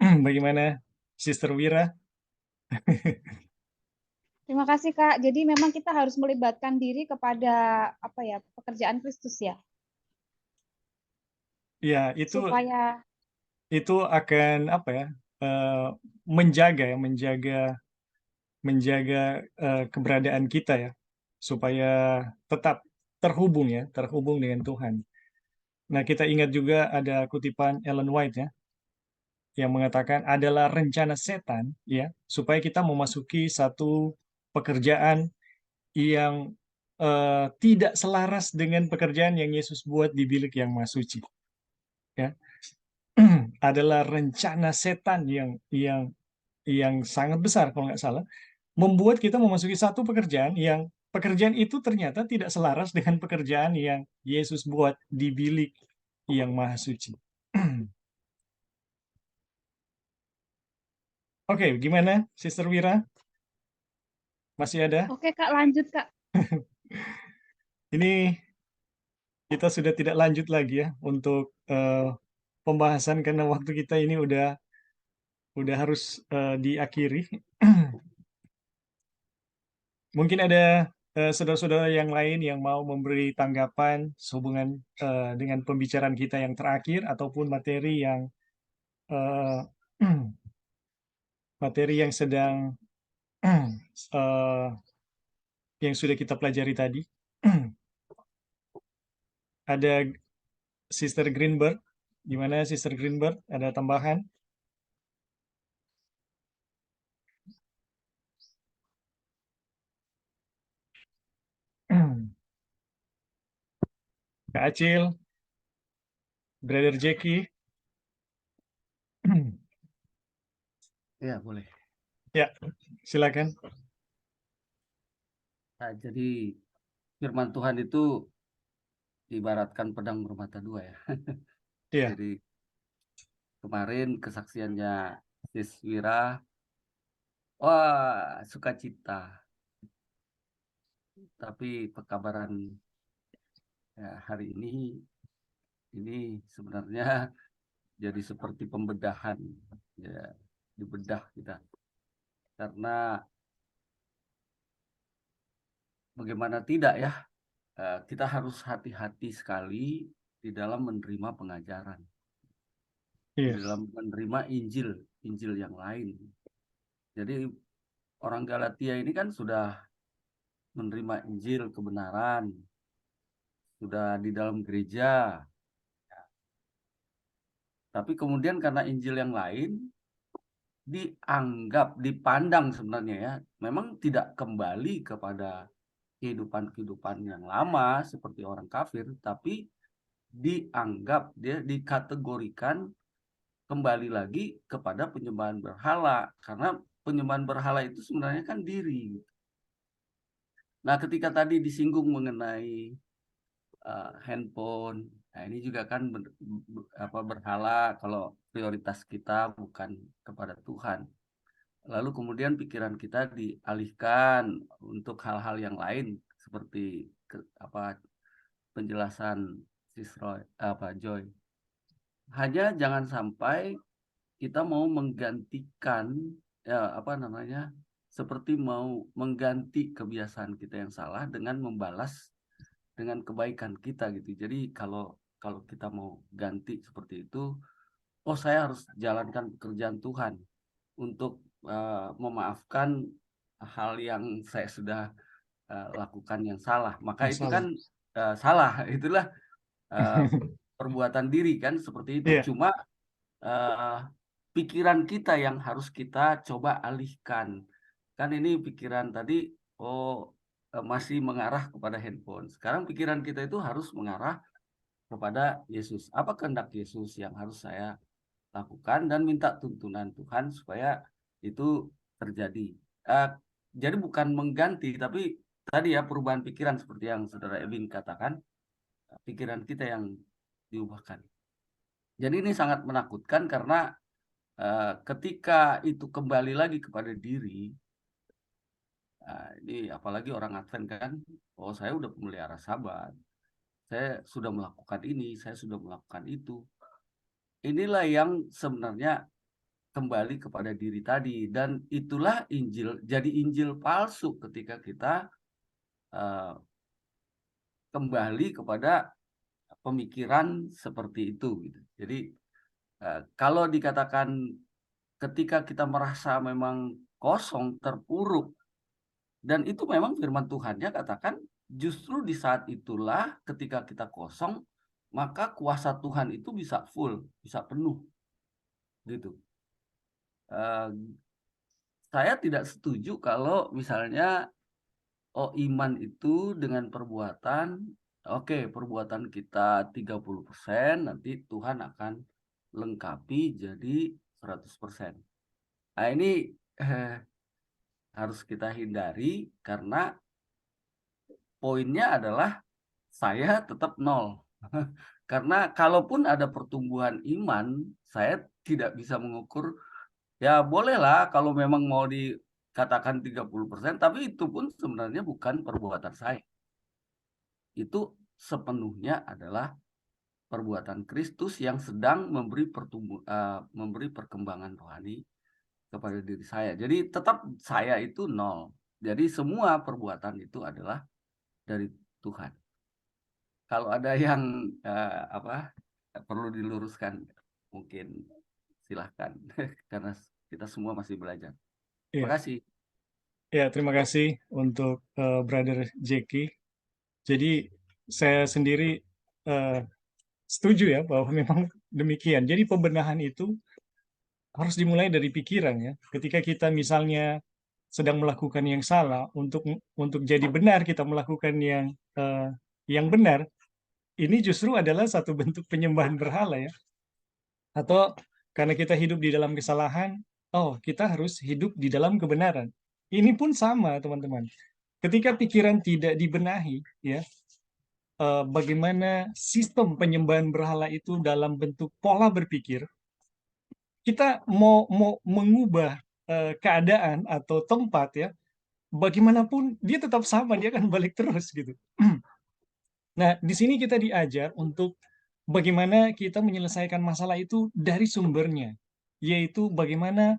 Bagaimana Sister Wira? Terima kasih Kak. Jadi memang kita harus melibatkan diri kepada apa ya, pekerjaan Kristus ya. Ya, Supaya itu akan apa ya? Menjaga keberadaan kita ya, supaya tetap terhubung dengan Tuhan. Nah, kita ingat juga ada kutipan Ellen White ya, yang mengatakan adalah rencana setan ya, supaya kita memasuki satu pekerjaan yang tidak selaras dengan pekerjaan yang Yesus buat di bilik yang maha suci. Ya. Adalah rencana setan yang sangat besar kalau nggak salah, membuat kita memasuki satu pekerjaan yang pekerjaan itu ternyata tidak selaras dengan pekerjaan yang Yesus buat di bilik yang maha suci. Oke, gimana Sister Wira? Masih ada? Oke Kak, lanjut Kak. Ini kita sudah tidak lanjut lagi ya untuk pembahasan karena waktu kita ini udah harus diakhiri. Mungkin ada saudara-saudara yang lain yang mau memberi tanggapan sehubungan dengan pembicaraan kita yang terakhir ataupun materi yang sedang yang sudah kita pelajari tadi. Ada Sister Greenberg. Gimana Sister Greenberg? Ada tambahan? Kak Acil, Brother Jackie. Ya, boleh. Ya, silakan. Nah, jadi firman Tuhan itu diibaratkan pedang bermata dua ya. Iya. Jadi kemarin kesaksiannya Sis Wira, wah sukacita. Tapi pekabaran ya, hari ini sebenarnya jadi seperti pembedahan ya, dibedah kita. Karena bagaimana tidak ya, kita harus hati-hati sekali di dalam menerima pengajaran. Iya. Di dalam menerima Injil yang lain. Jadi orang Galatia ini kan sudah menerima Injil kebenaran, sudah di dalam gereja. Tapi kemudian karena Injil yang lain, dianggap, dipandang sebenarnya ya, memang tidak kembali kepada kehidupan-kehidupan yang lama seperti orang kafir, tapi dianggap, dia dikategorikan kembali lagi kepada penyembahan berhala, karena penyembahan berhala itu sebenarnya kan diri. Nah, ketika tadi disinggung mengenai handphone, nah ini juga kan berhala kalau prioritas kita bukan kepada Tuhan. Lalu kemudian pikiran kita dialihkan untuk hal-hal yang lain seperti penjelasan Joy. Hanya jangan sampai kita mau menggantikan seperti mau mengganti kebiasaan kita yang salah dengan membalas dengan kebaikan kita gitu. Jadi kalau kita mau ganti seperti itu, saya harus jalankan pekerjaan Tuhan untuk memaafkan hal yang saya sudah lakukan yang salah. Maka itu kan salah. Itulah perbuatan diri kan seperti itu. Iya. Cuma pikiran kita yang harus kita coba alihkan. Kan ini pikiran tadi masih mengarah kepada handphone. Sekarang pikiran kita itu harus mengarah kepada Yesus. Apa kehendak Yesus yang harus saya lakukan, dan minta tuntunan Tuhan supaya itu terjadi. Jadi bukan mengganti, tapi tadi ya perubahan pikiran seperti yang Saudara Ebin katakan, pikiran kita yang diubahkan. Jadi ini sangat menakutkan karena ketika itu kembali lagi kepada diri, ini apalagi orang Advent kan, saya udah memelihara Sabat, saya sudah melakukan ini, saya sudah melakukan itu. Inilah yang sebenarnya kembali kepada diri tadi, dan itulah Injil, jadi Injil palsu ketika kita kembali kepada pemikiran seperti itu gitu. Jadi kalau dikatakan ketika kita merasa memang kosong, terpuruk, dan itu memang firman Tuhannya katakan justru di saat itulah ketika kita kosong, maka kuasa Tuhan itu bisa full, bisa penuh gitu. Saya tidak setuju kalau misalnya iman itu dengan perbuatan, perbuatan kita 30%, nanti Tuhan akan lengkapi jadi 100%. Nah ini harus kita hindari karena poinnya adalah saya tetap 0. Karena kalaupun ada pertumbuhan iman, saya tidak bisa mengukur. Ya bolehlah kalau memang mau dikatakan 30%, tapi itu pun sebenarnya bukan perbuatan saya. Itu sepenuhnya adalah perbuatan Kristus yang sedang memberi perkembangan rohani kepada diri saya. Jadi tetap saya itu 0. Jadi semua perbuatan itu adalah dari Tuhan. Kalau ada yang perlu diluruskan, mungkin silahkan karena kita semua masih belajar. Terima kasih. Ya, terima kasih untuk Brother Jeki. Jadi saya sendiri setuju ya bahwa memang demikian. Jadi pembenahan itu harus dimulai dari pikiran ya. Ketika kita misalnya sedang melakukan yang salah, untuk jadi benar kita melakukan yang benar, ini justru adalah satu bentuk penyembahan berhala ya. Atau karena kita hidup di dalam kesalahan, kita harus hidup di dalam kebenaran. Ini pun sama, teman-teman. Ketika pikiran tidak dibenahi, ya, bagaimana sistem penyembahan berhala itu dalam bentuk pola berpikir, kita mau mengubah keadaan atau tempat ya, bagaimanapun dia tetap sama, dia akan balik terus gitu. Nah, di sini kita diajar untuk bagaimana kita menyelesaikan masalah itu dari sumbernya, yaitu bagaimana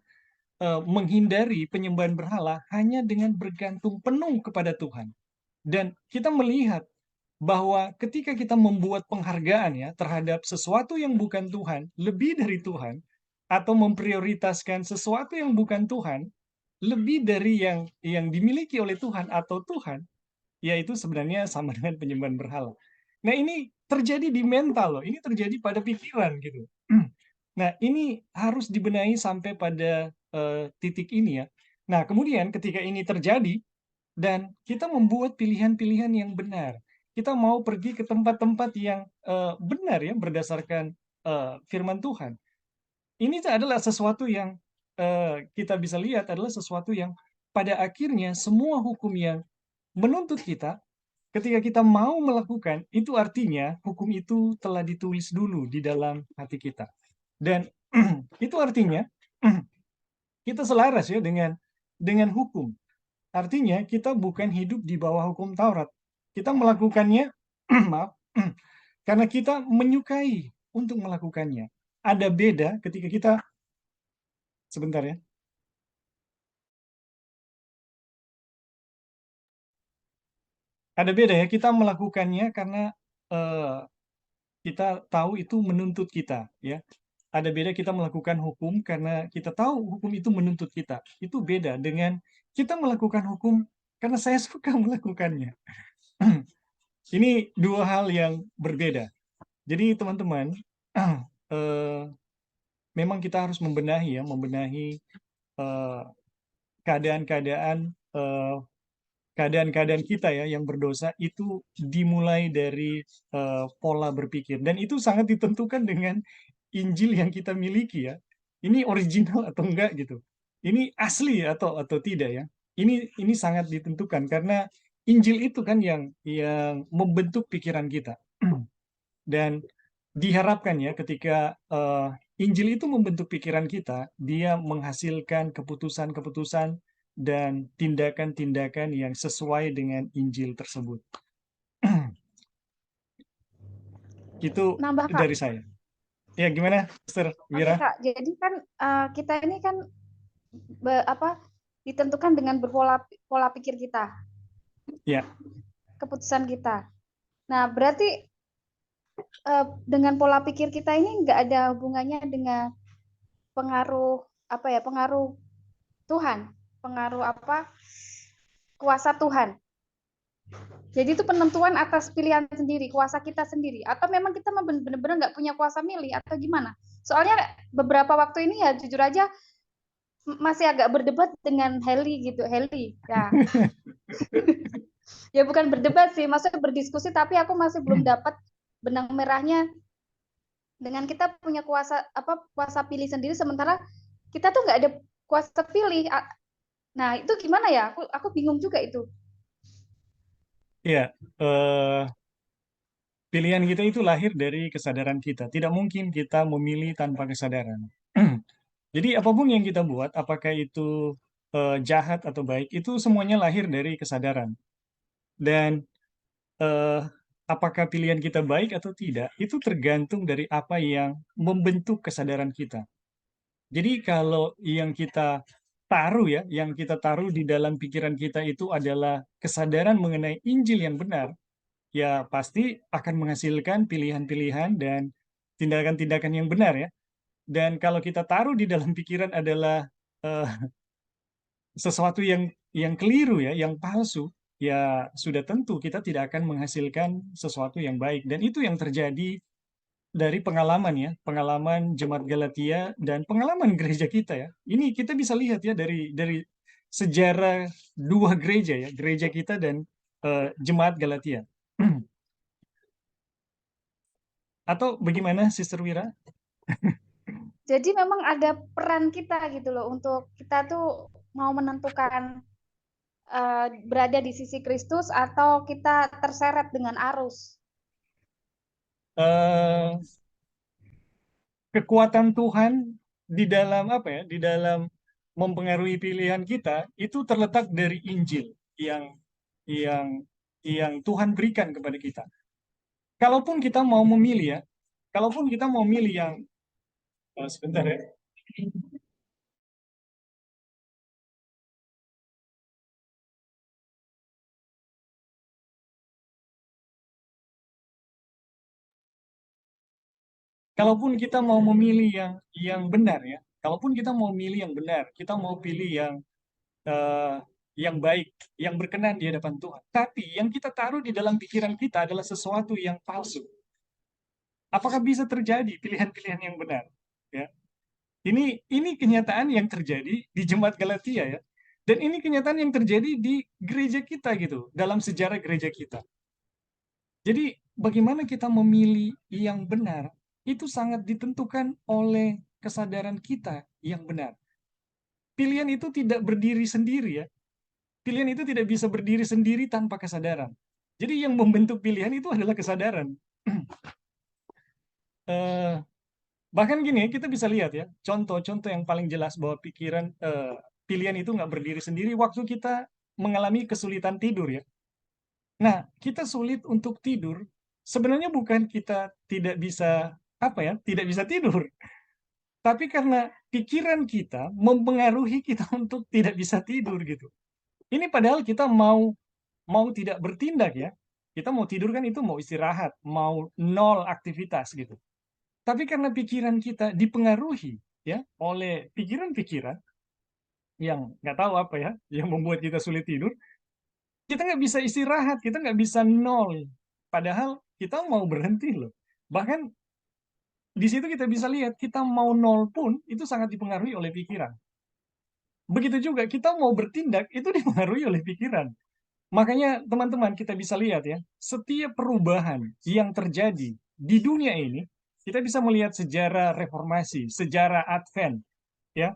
menghindari penyembahan berhala hanya dengan bergantung penuh kepada Tuhan. Dan kita melihat bahwa ketika kita membuat penghargaan ya terhadap sesuatu yang bukan Tuhan, lebih dari Tuhan, atau memprioritaskan sesuatu yang bukan Tuhan, lebih dari yang dimiliki oleh Tuhan atau Tuhan, yaitu sebenarnya sama dengan penyembahan berhala. Nah, ini terjadi di mental loh, ini terjadi pada pikiran gitu. Nah, ini harus dibenahi sampai pada titik ini ya. Nah, kemudian ketika ini terjadi dan kita membuat pilihan-pilihan yang benar, kita mau pergi ke tempat-tempat yang benar ya berdasarkan firman Tuhan. Ini adalah sesuatu yang kita bisa lihat adalah sesuatu yang pada akhirnya semua hukum yang menuntut kita, ketika kita mau melakukan, itu artinya hukum itu telah ditulis dulu di dalam hati kita. Dan itu artinya kita selaras ya dengan hukum. Artinya kita bukan hidup di bawah hukum Taurat. Kita melakukannya, maaf, karena kita menyukai untuk melakukannya. Ada beda ketika kita, sebentar ya. Ada beda ya, kita melakukannya karena kita tahu itu menuntut kita, ya. Ada beda kita melakukan hukum karena kita tahu hukum itu menuntut kita. Itu beda dengan kita melakukan hukum karena saya suka melakukannya. Ini dua hal yang berbeda. Jadi teman-teman, memang kita harus membenahi keadaan-keadaan keadaan-keadaan kita ya yang berdosa itu dimulai dari pola berpikir, dan itu sangat ditentukan dengan Injil yang kita miliki ya. Ini original atau enggak gitu. Ini asli atau tidak ya. Ini sangat ditentukan karena Injil itu kan yang membentuk pikiran kita. Dan diharapkan ya ketika Injil itu membentuk pikiran kita, dia menghasilkan keputusan-keputusan dan tindakan-tindakan yang sesuai dengan Injil tersebut. Itu Nambah Kak. dari saya. Ya gimana, Sister Wira? Oke Kak, jadi kan kita ini kan ditentukan dengan pola pikir kita. Ya. Keputusan kita. Nah, berarti dengan pola pikir kita ini nggak ada hubungannya dengan pengaruh pengaruh Tuhan, pengaruh kuasa Tuhan. Jadi itu penentuan atas pilihan sendiri, kuasa kita sendiri, atau memang kita benar-benar nggak punya kuasa milih atau gimana? Soalnya beberapa waktu ini ya jujur aja masih agak berdebat dengan Heli gitu, Heli ya. Ya bukan berdebat sih, maksudnya berdiskusi, tapi aku masih belum dapat benang merahnya. Dengan kita punya kuasa pilih sendiri, sementara kita tuh nggak ada kuasa pilih. Nah itu gimana ya? Aku bingung juga itu. Ya, pilihan kita itu lahir dari kesadaran kita. Tidak mungkin kita memilih tanpa kesadaran. Jadi apapun yang kita buat, apakah itu jahat atau baik, itu semuanya lahir dari kesadaran. Dan apakah pilihan kita baik atau tidak, itu tergantung dari apa yang membentuk kesadaran kita. Jadi kalau yang kita taruh di dalam pikiran kita itu adalah kesadaran mengenai Injil yang benar, ya pasti akan menghasilkan pilihan-pilihan dan tindakan-tindakan yang benar ya. Dan kalau kita taruh di dalam pikiran adalah sesuatu yang keliru ya, yang palsu, ya sudah tentu kita tidak akan menghasilkan sesuatu yang baik. Dan itu yang terjadi dari pengalaman jemaat Galatia dan pengalaman gereja kita ya. Ini kita bisa lihat ya dari sejarah dua gereja ya, gereja kita dan jemaat Galatia. Atau bagaimana, Sister Wira? Jadi memang ada peran kita gitu loh, untuk kita tuh mau menentukan berada di sisi Kristus atau kita terseret dengan arus. Kekuatan Tuhan di dalam di dalam mempengaruhi pilihan kita itu terletak dari Injil yang yang Tuhan berikan kepada kita. Kalaupun kita mau memilih yang sebentar ya. Kalaupun kita mau memilih yang benar ya, kalaupun kita mau milih yang benar, kita mau pilih yang baik, yang berkenan di hadapan Tuhan. Tapi yang kita taruh di dalam pikiran kita adalah sesuatu yang palsu. Apakah bisa terjadi pilihan-pilihan yang benar? Ya. Ini kenyataan yang terjadi di jemaat Galatia ya. Dan ini kenyataan yang terjadi di gereja kita gitu, dalam sejarah gereja kita. Jadi bagaimana kita memilih yang benar, itu sangat ditentukan oleh kesadaran kita yang benar. Pilihan itu tidak berdiri sendiri ya. Pilihan itu tidak bisa berdiri sendiri tanpa kesadaran. Jadi yang membentuk pilihan itu adalah kesadaran. Eh, Bahkan gini, kita bisa lihat ya, contoh-contoh yang paling jelas bahwa pilihan itu nggak berdiri sendiri waktu kita mengalami kesulitan tidur ya. Nah, kita sulit untuk tidur, sebenarnya bukan kita tidak bisa tidak bisa tidur, tapi karena pikiran kita mempengaruhi kita untuk tidak bisa tidur gitu. Ini padahal kita mau tidak bertindak ya. Kita mau tidur kan itu mau istirahat, mau nol aktivitas gitu. Tapi karena pikiran kita dipengaruhi ya oleh pikiran-pikiran yang nggak tahu apa ya, yang membuat kita sulit tidur, kita nggak bisa istirahat, kita nggak bisa nol. Padahal kita mau berhenti loh. Bahkan di situ kita bisa lihat, kita mau nol pun itu sangat dipengaruhi oleh pikiran. Begitu juga kita mau bertindak, itu dipengaruhi oleh pikiran. Makanya teman-teman kita bisa lihat ya, setiap perubahan yang terjadi di dunia ini, kita bisa melihat sejarah reformasi, sejarah Advent, ya,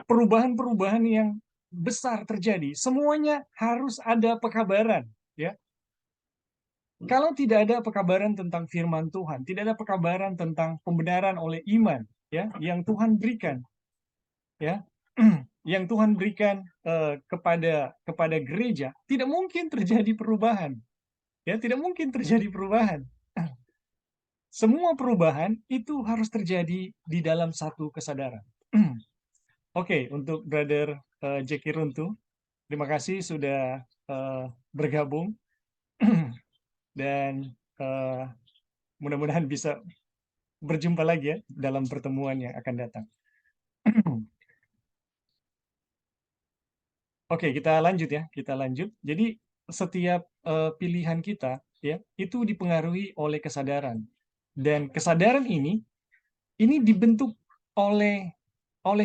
perubahan-perubahan yang besar terjadi, semuanya harus ada pekabaran, ya. Kalau tidak ada pekabaran tentang firman Tuhan, tidak ada pekabaran tentang pembenaran oleh iman, ya, yang Tuhan berikan, ya, yang Tuhan berikan kepada gereja, tidak mungkin terjadi perubahan, ya, tidak mungkin terjadi perubahan. Semua perubahan itu harus terjadi di dalam satu kesadaran. Oke, untuk Brother Jackie Runtu, terima kasih sudah bergabung dan mudah-mudahan bisa berjumpa lagi ya dalam pertemuan yang akan datang. Oke, kita lanjut ya, kita lanjut. Jadi setiap pilihan kita ya itu dipengaruhi oleh kesadaran. Dan kesadaran ini dibentuk oleh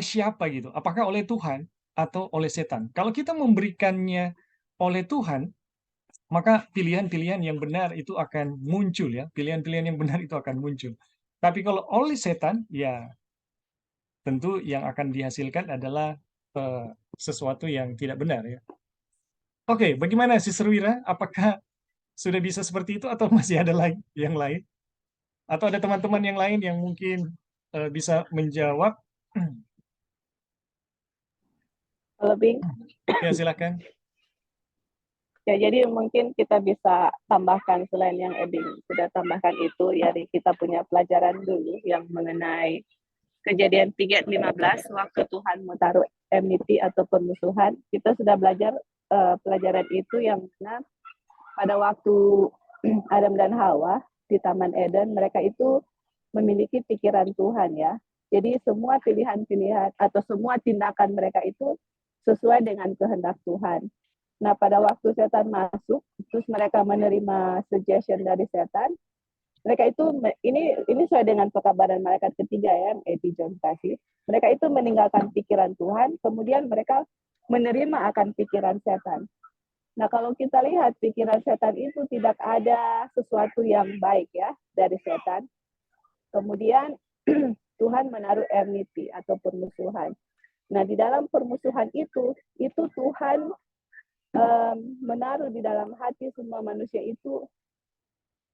siapa gitu? Apakah oleh Tuhan atau oleh setan? Kalau kita memberikannya oleh Tuhan, maka pilihan-pilihan yang benar itu akan muncul ya. Pilihan-pilihan yang benar itu akan muncul. Tapi kalau oleh setan, ya tentu yang akan dihasilkan adalah sesuatu yang tidak benar ya. Oke, bagaimana Sister Wira? Apakah sudah bisa seperti itu atau masih ada lagi yang lain? Atau ada teman-teman yang lain yang mungkin bisa menjawab? Lebih. Ya, silakan. Ya, jadi mungkin kita bisa tambahkan selain yang Ebing sudah tambahkan itu, ya kita punya pelajaran dulu yang mengenai Kejadian 3:15 waktu Tuhan mau taruh enmity atau permusuhan. Kita sudah belajar pelajaran itu yang mana pada waktu Adam dan Hawa di Taman Eden, mereka itu memiliki pikiran Tuhan ya. Jadi semua pilihan-pilihan atau semua tindakan mereka itu sesuai dengan kehendak Tuhan. Nah, pada waktu setan masuk, terus mereka menerima suggestion dari setan, mereka itu ini sesuai dengan pekabaran malaikat ketiga ya, E.T. John kasih. Mereka itu meninggalkan pikiran Tuhan, kemudian mereka menerima akan pikiran setan. Nah, kalau kita lihat pikiran setan itu tidak ada sesuatu yang baik ya dari setan. Kemudian Tuhan menaruh enmity atau permusuhan. Nah, di dalam permusuhan itu Tuhan menaruh di dalam hati semua manusia itu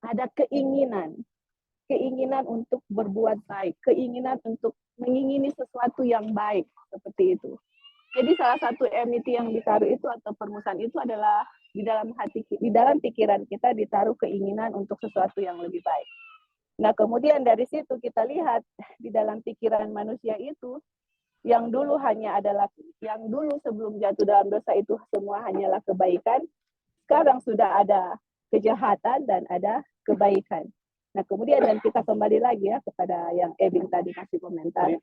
ada keinginan untuk berbuat baik, keinginan untuk mengingini sesuatu yang baik seperti itu. Jadi salah satu enmity yang ditaruh itu atau permusuhan itu adalah di dalam hati, di dalam pikiran kita ditaruh keinginan untuk sesuatu yang lebih baik. Nah, kemudian dari situ kita lihat di dalam pikiran manusia itu yang dulu sebelum jatuh dalam dosa itu semua hanyalah kebaikan, sekarang sudah ada kejahatan dan ada kebaikan. Nah, kemudian dan kita kembali lagi ya kepada yang Ebing tadi kasih komentar.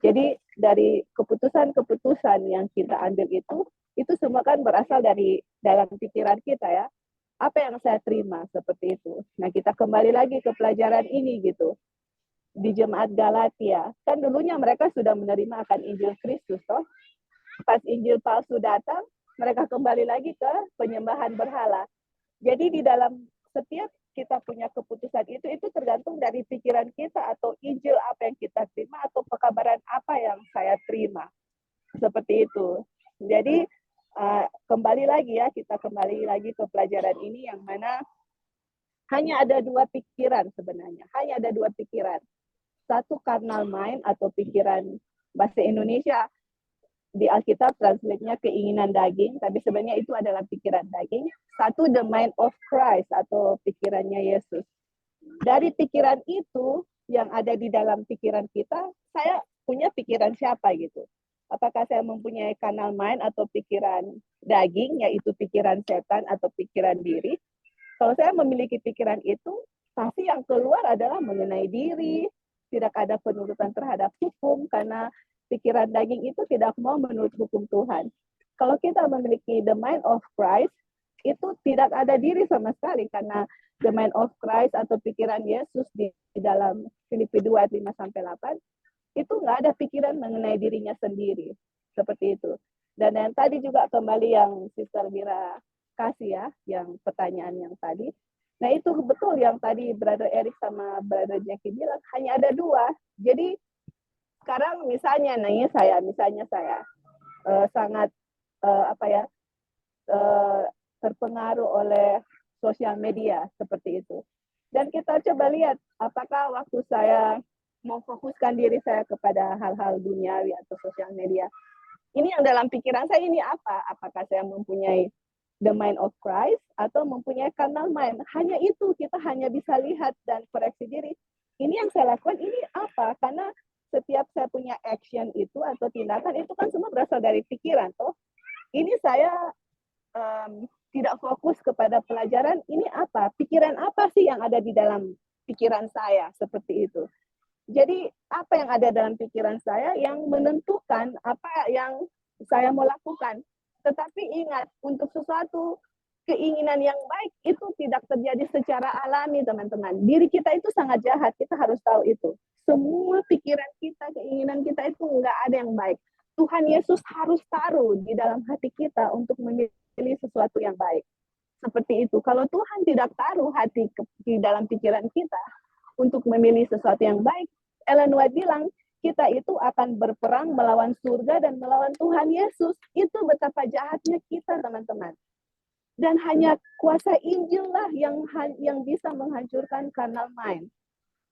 Jadi dari keputusan-keputusan yang kita ambil itu semua kan berasal dari dalam pikiran kita ya. Apa yang saya terima seperti itu. Nah, kita kembali lagi ke pelajaran ini gitu. di jemaat Galatia. Kan dulunya mereka sudah menerima akan Injil Kristus, toh. Pas Injil palsu datang, mereka kembali lagi ke penyembahan berhala. Jadi di dalam setiap kita punya keputusan itu tergantung dari pikiran kita atau Injil apa yang kita terima atau pekabaran apa yang saya terima. Seperti itu. Jadi kembali lagi ya, kita kembali lagi ke pelajaran ini yang mana hanya ada dua pikiran sebenarnya. Hanya ada dua pikiran. Satu carnal mind atau pikiran bahasa Indonesia di Alkitab translate-nya keinginan daging, tapi sebenarnya itu adalah pikiran daging. Satu the mind of Christ atau pikirannya Yesus. Dari pikiran itu yang ada di dalam pikiran kita, saya punya pikiran siapa gitu. Apakah saya mempunyai carnal mind atau pikiran daging, yaitu pikiran setan atau pikiran diri. Kalau saya memiliki pikiran itu, pasti yang keluar adalah mengenai diri, tidak ada penurutan terhadap hukum, karena pikiran daging itu tidak mau menurut hukum Tuhan. Kalau kita memiliki the mind of Christ, itu tidak ada diri sama sekali, karena the mind of Christ atau pikiran Yesus di dalam Filipi 2, 5-8, itu nggak ada pikiran mengenai dirinya sendiri. Seperti itu. Dan yang tadi juga kembali yang Sister Mira kasih ya, yang pertanyaan yang tadi. Nah itu betul yang tadi Brother Eric sama Brother Jackie bilang, hanya ada dua. Jadi sekarang misalnya saya sangat terpengaruh oleh sosial media seperti itu. Dan kita coba lihat apakah waktu saya memfokuskan diri saya kepada hal-hal duniawi atau sosial media, ini yang dalam pikiran saya ini apa? Apakah saya mempunyai the mind of Christ atau mempunyai carnal mind? Hanya itu, kita hanya bisa lihat dan koreksi diri. Ini yang saya lakukan, ini apa? Karena setiap saya punya action itu atau tindakan itu kan semua berasal dari pikiran. Toh, ini saya tidak fokus kepada pelajaran, ini apa? Pikiran apa sih yang ada di dalam pikiran saya? Seperti itu. Jadi apa yang ada dalam pikiran saya yang menentukan apa yang saya mau lakukan. Tetapi ingat, untuk sesuatu keinginan yang baik itu tidak terjadi secara alami, teman-teman. Diri kita itu sangat jahat, kita harus tahu itu. Semua pikiran kita, keinginan kita itu nggak ada yang baik. Tuhan Yesus harus taruh di dalam hati kita untuk memilih sesuatu yang baik. Seperti itu. Kalau Tuhan tidak taruh hati di dalam pikiran kita untuk memilih sesuatu yang baik, Ellen White bilang, kita itu akan berperang melawan surga dan melawan Tuhan Yesus. Itu betapa jahatnya kita, teman-teman. Dan hanya kuasa Injil lah yang bisa menghancurkan carnal mind.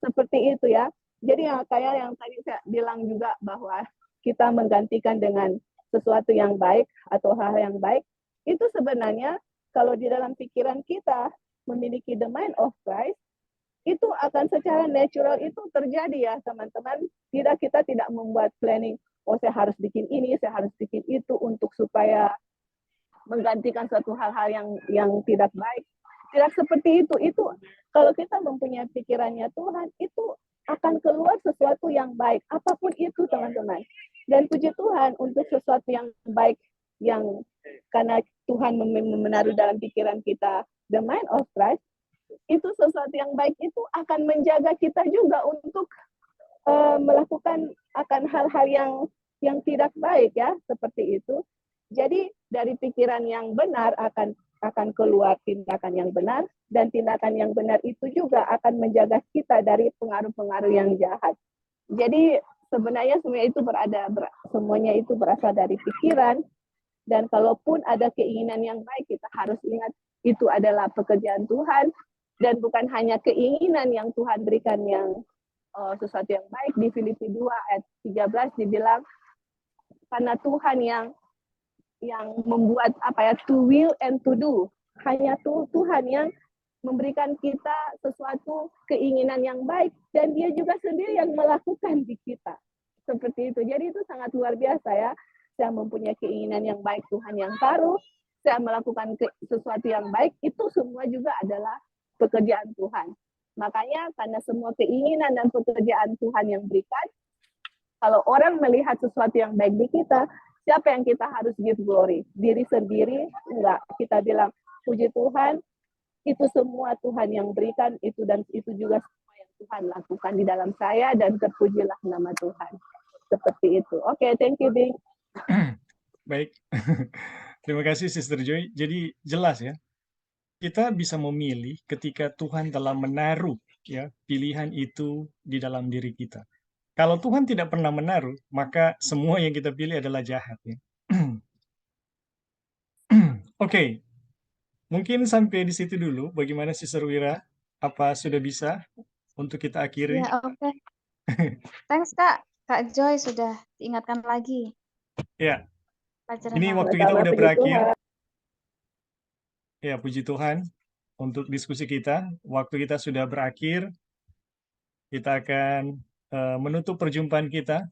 Seperti itu ya. Jadi kayak yang tadi saya bilang juga bahwa kita menggantikan dengan sesuatu yang baik atau hal yang baik, itu sebenarnya kalau di dalam pikiran kita memiliki the mind of Christ, itu akan secara natural itu terjadi ya teman-teman. Kita tidak membuat planning, oh saya harus bikin ini, saya harus bikin itu untuk supaya menggantikan suatu hal-hal yang tidak baik. Tidak seperti itu. Itu kalau kita mempunyai pikirannya Tuhan, itu akan keluar sesuatu yang baik. Apapun itu teman-teman. Dan puji Tuhan untuk sesuatu yang baik, yang karena Tuhan menaruh dalam pikiran kita the mind of Christ, itu sesuatu yang baik itu akan menjaga kita juga untuk melakukan akan hal-hal yang tidak baik ya, seperti itu. Jadi dari pikiran yang benar akan keluar tindakan yang benar, dan tindakan yang benar itu juga akan menjaga kita dari pengaruh-pengaruh yang jahat. Jadi sebenarnya semuanya itu berasal dari pikiran, dan kalaupun ada keinginan yang baik, kita harus ingat itu adalah pekerjaan Tuhan. Dan bukan hanya keinginan yang Tuhan berikan yang sesuatu yang baik. Di Filipi 2 ayat 13 dibilang, karena Tuhan yang membuat to will and to do. Hanya Tuhan yang memberikan kita sesuatu keinginan yang baik, dan dia juga sendiri yang melakukan di kita. Seperti itu. Jadi itu sangat luar biasa ya. Saya mempunyai keinginan yang baik, Tuhan yang taruh. Saya melakukan sesuatu yang baik, itu semua juga adalah pekerjaan Tuhan. Makanya karena semua keinginan dan pekerjaan Tuhan yang berikan, kalau orang melihat sesuatu yang baik di kita, siapa yang kita harus give glory? Diri sendiri? Enggak. Kita bilang, puji Tuhan, itu semua Tuhan yang berikan, itu dan itu juga semua yang Tuhan lakukan di dalam saya, dan terpujilah nama Tuhan. Seperti itu. Oke, thank you, Bing. Baik. Terima kasih Sister Joy. Jadi jelas ya, kita bisa memilih ketika Tuhan telah menaruh ya pilihan itu di dalam diri kita. Kalau Tuhan tidak pernah menaruh, maka semua yang kita pilih adalah jahat ya. Oke, mungkin sampai di situ dulu. Bagaimana Sister Wira? Apa sudah bisa untuk kita akhiri? Ya, oke. Thanks, Kak. Kak Joy sudah diingatkan lagi Ya, pelajaran ini hari waktu ini. kita Sama-sama, udah puji berakhir. Tuhan. Ya, puji Tuhan untuk diskusi kita. Waktu kita sudah berakhir. Kita akan menutup perjumpaan kita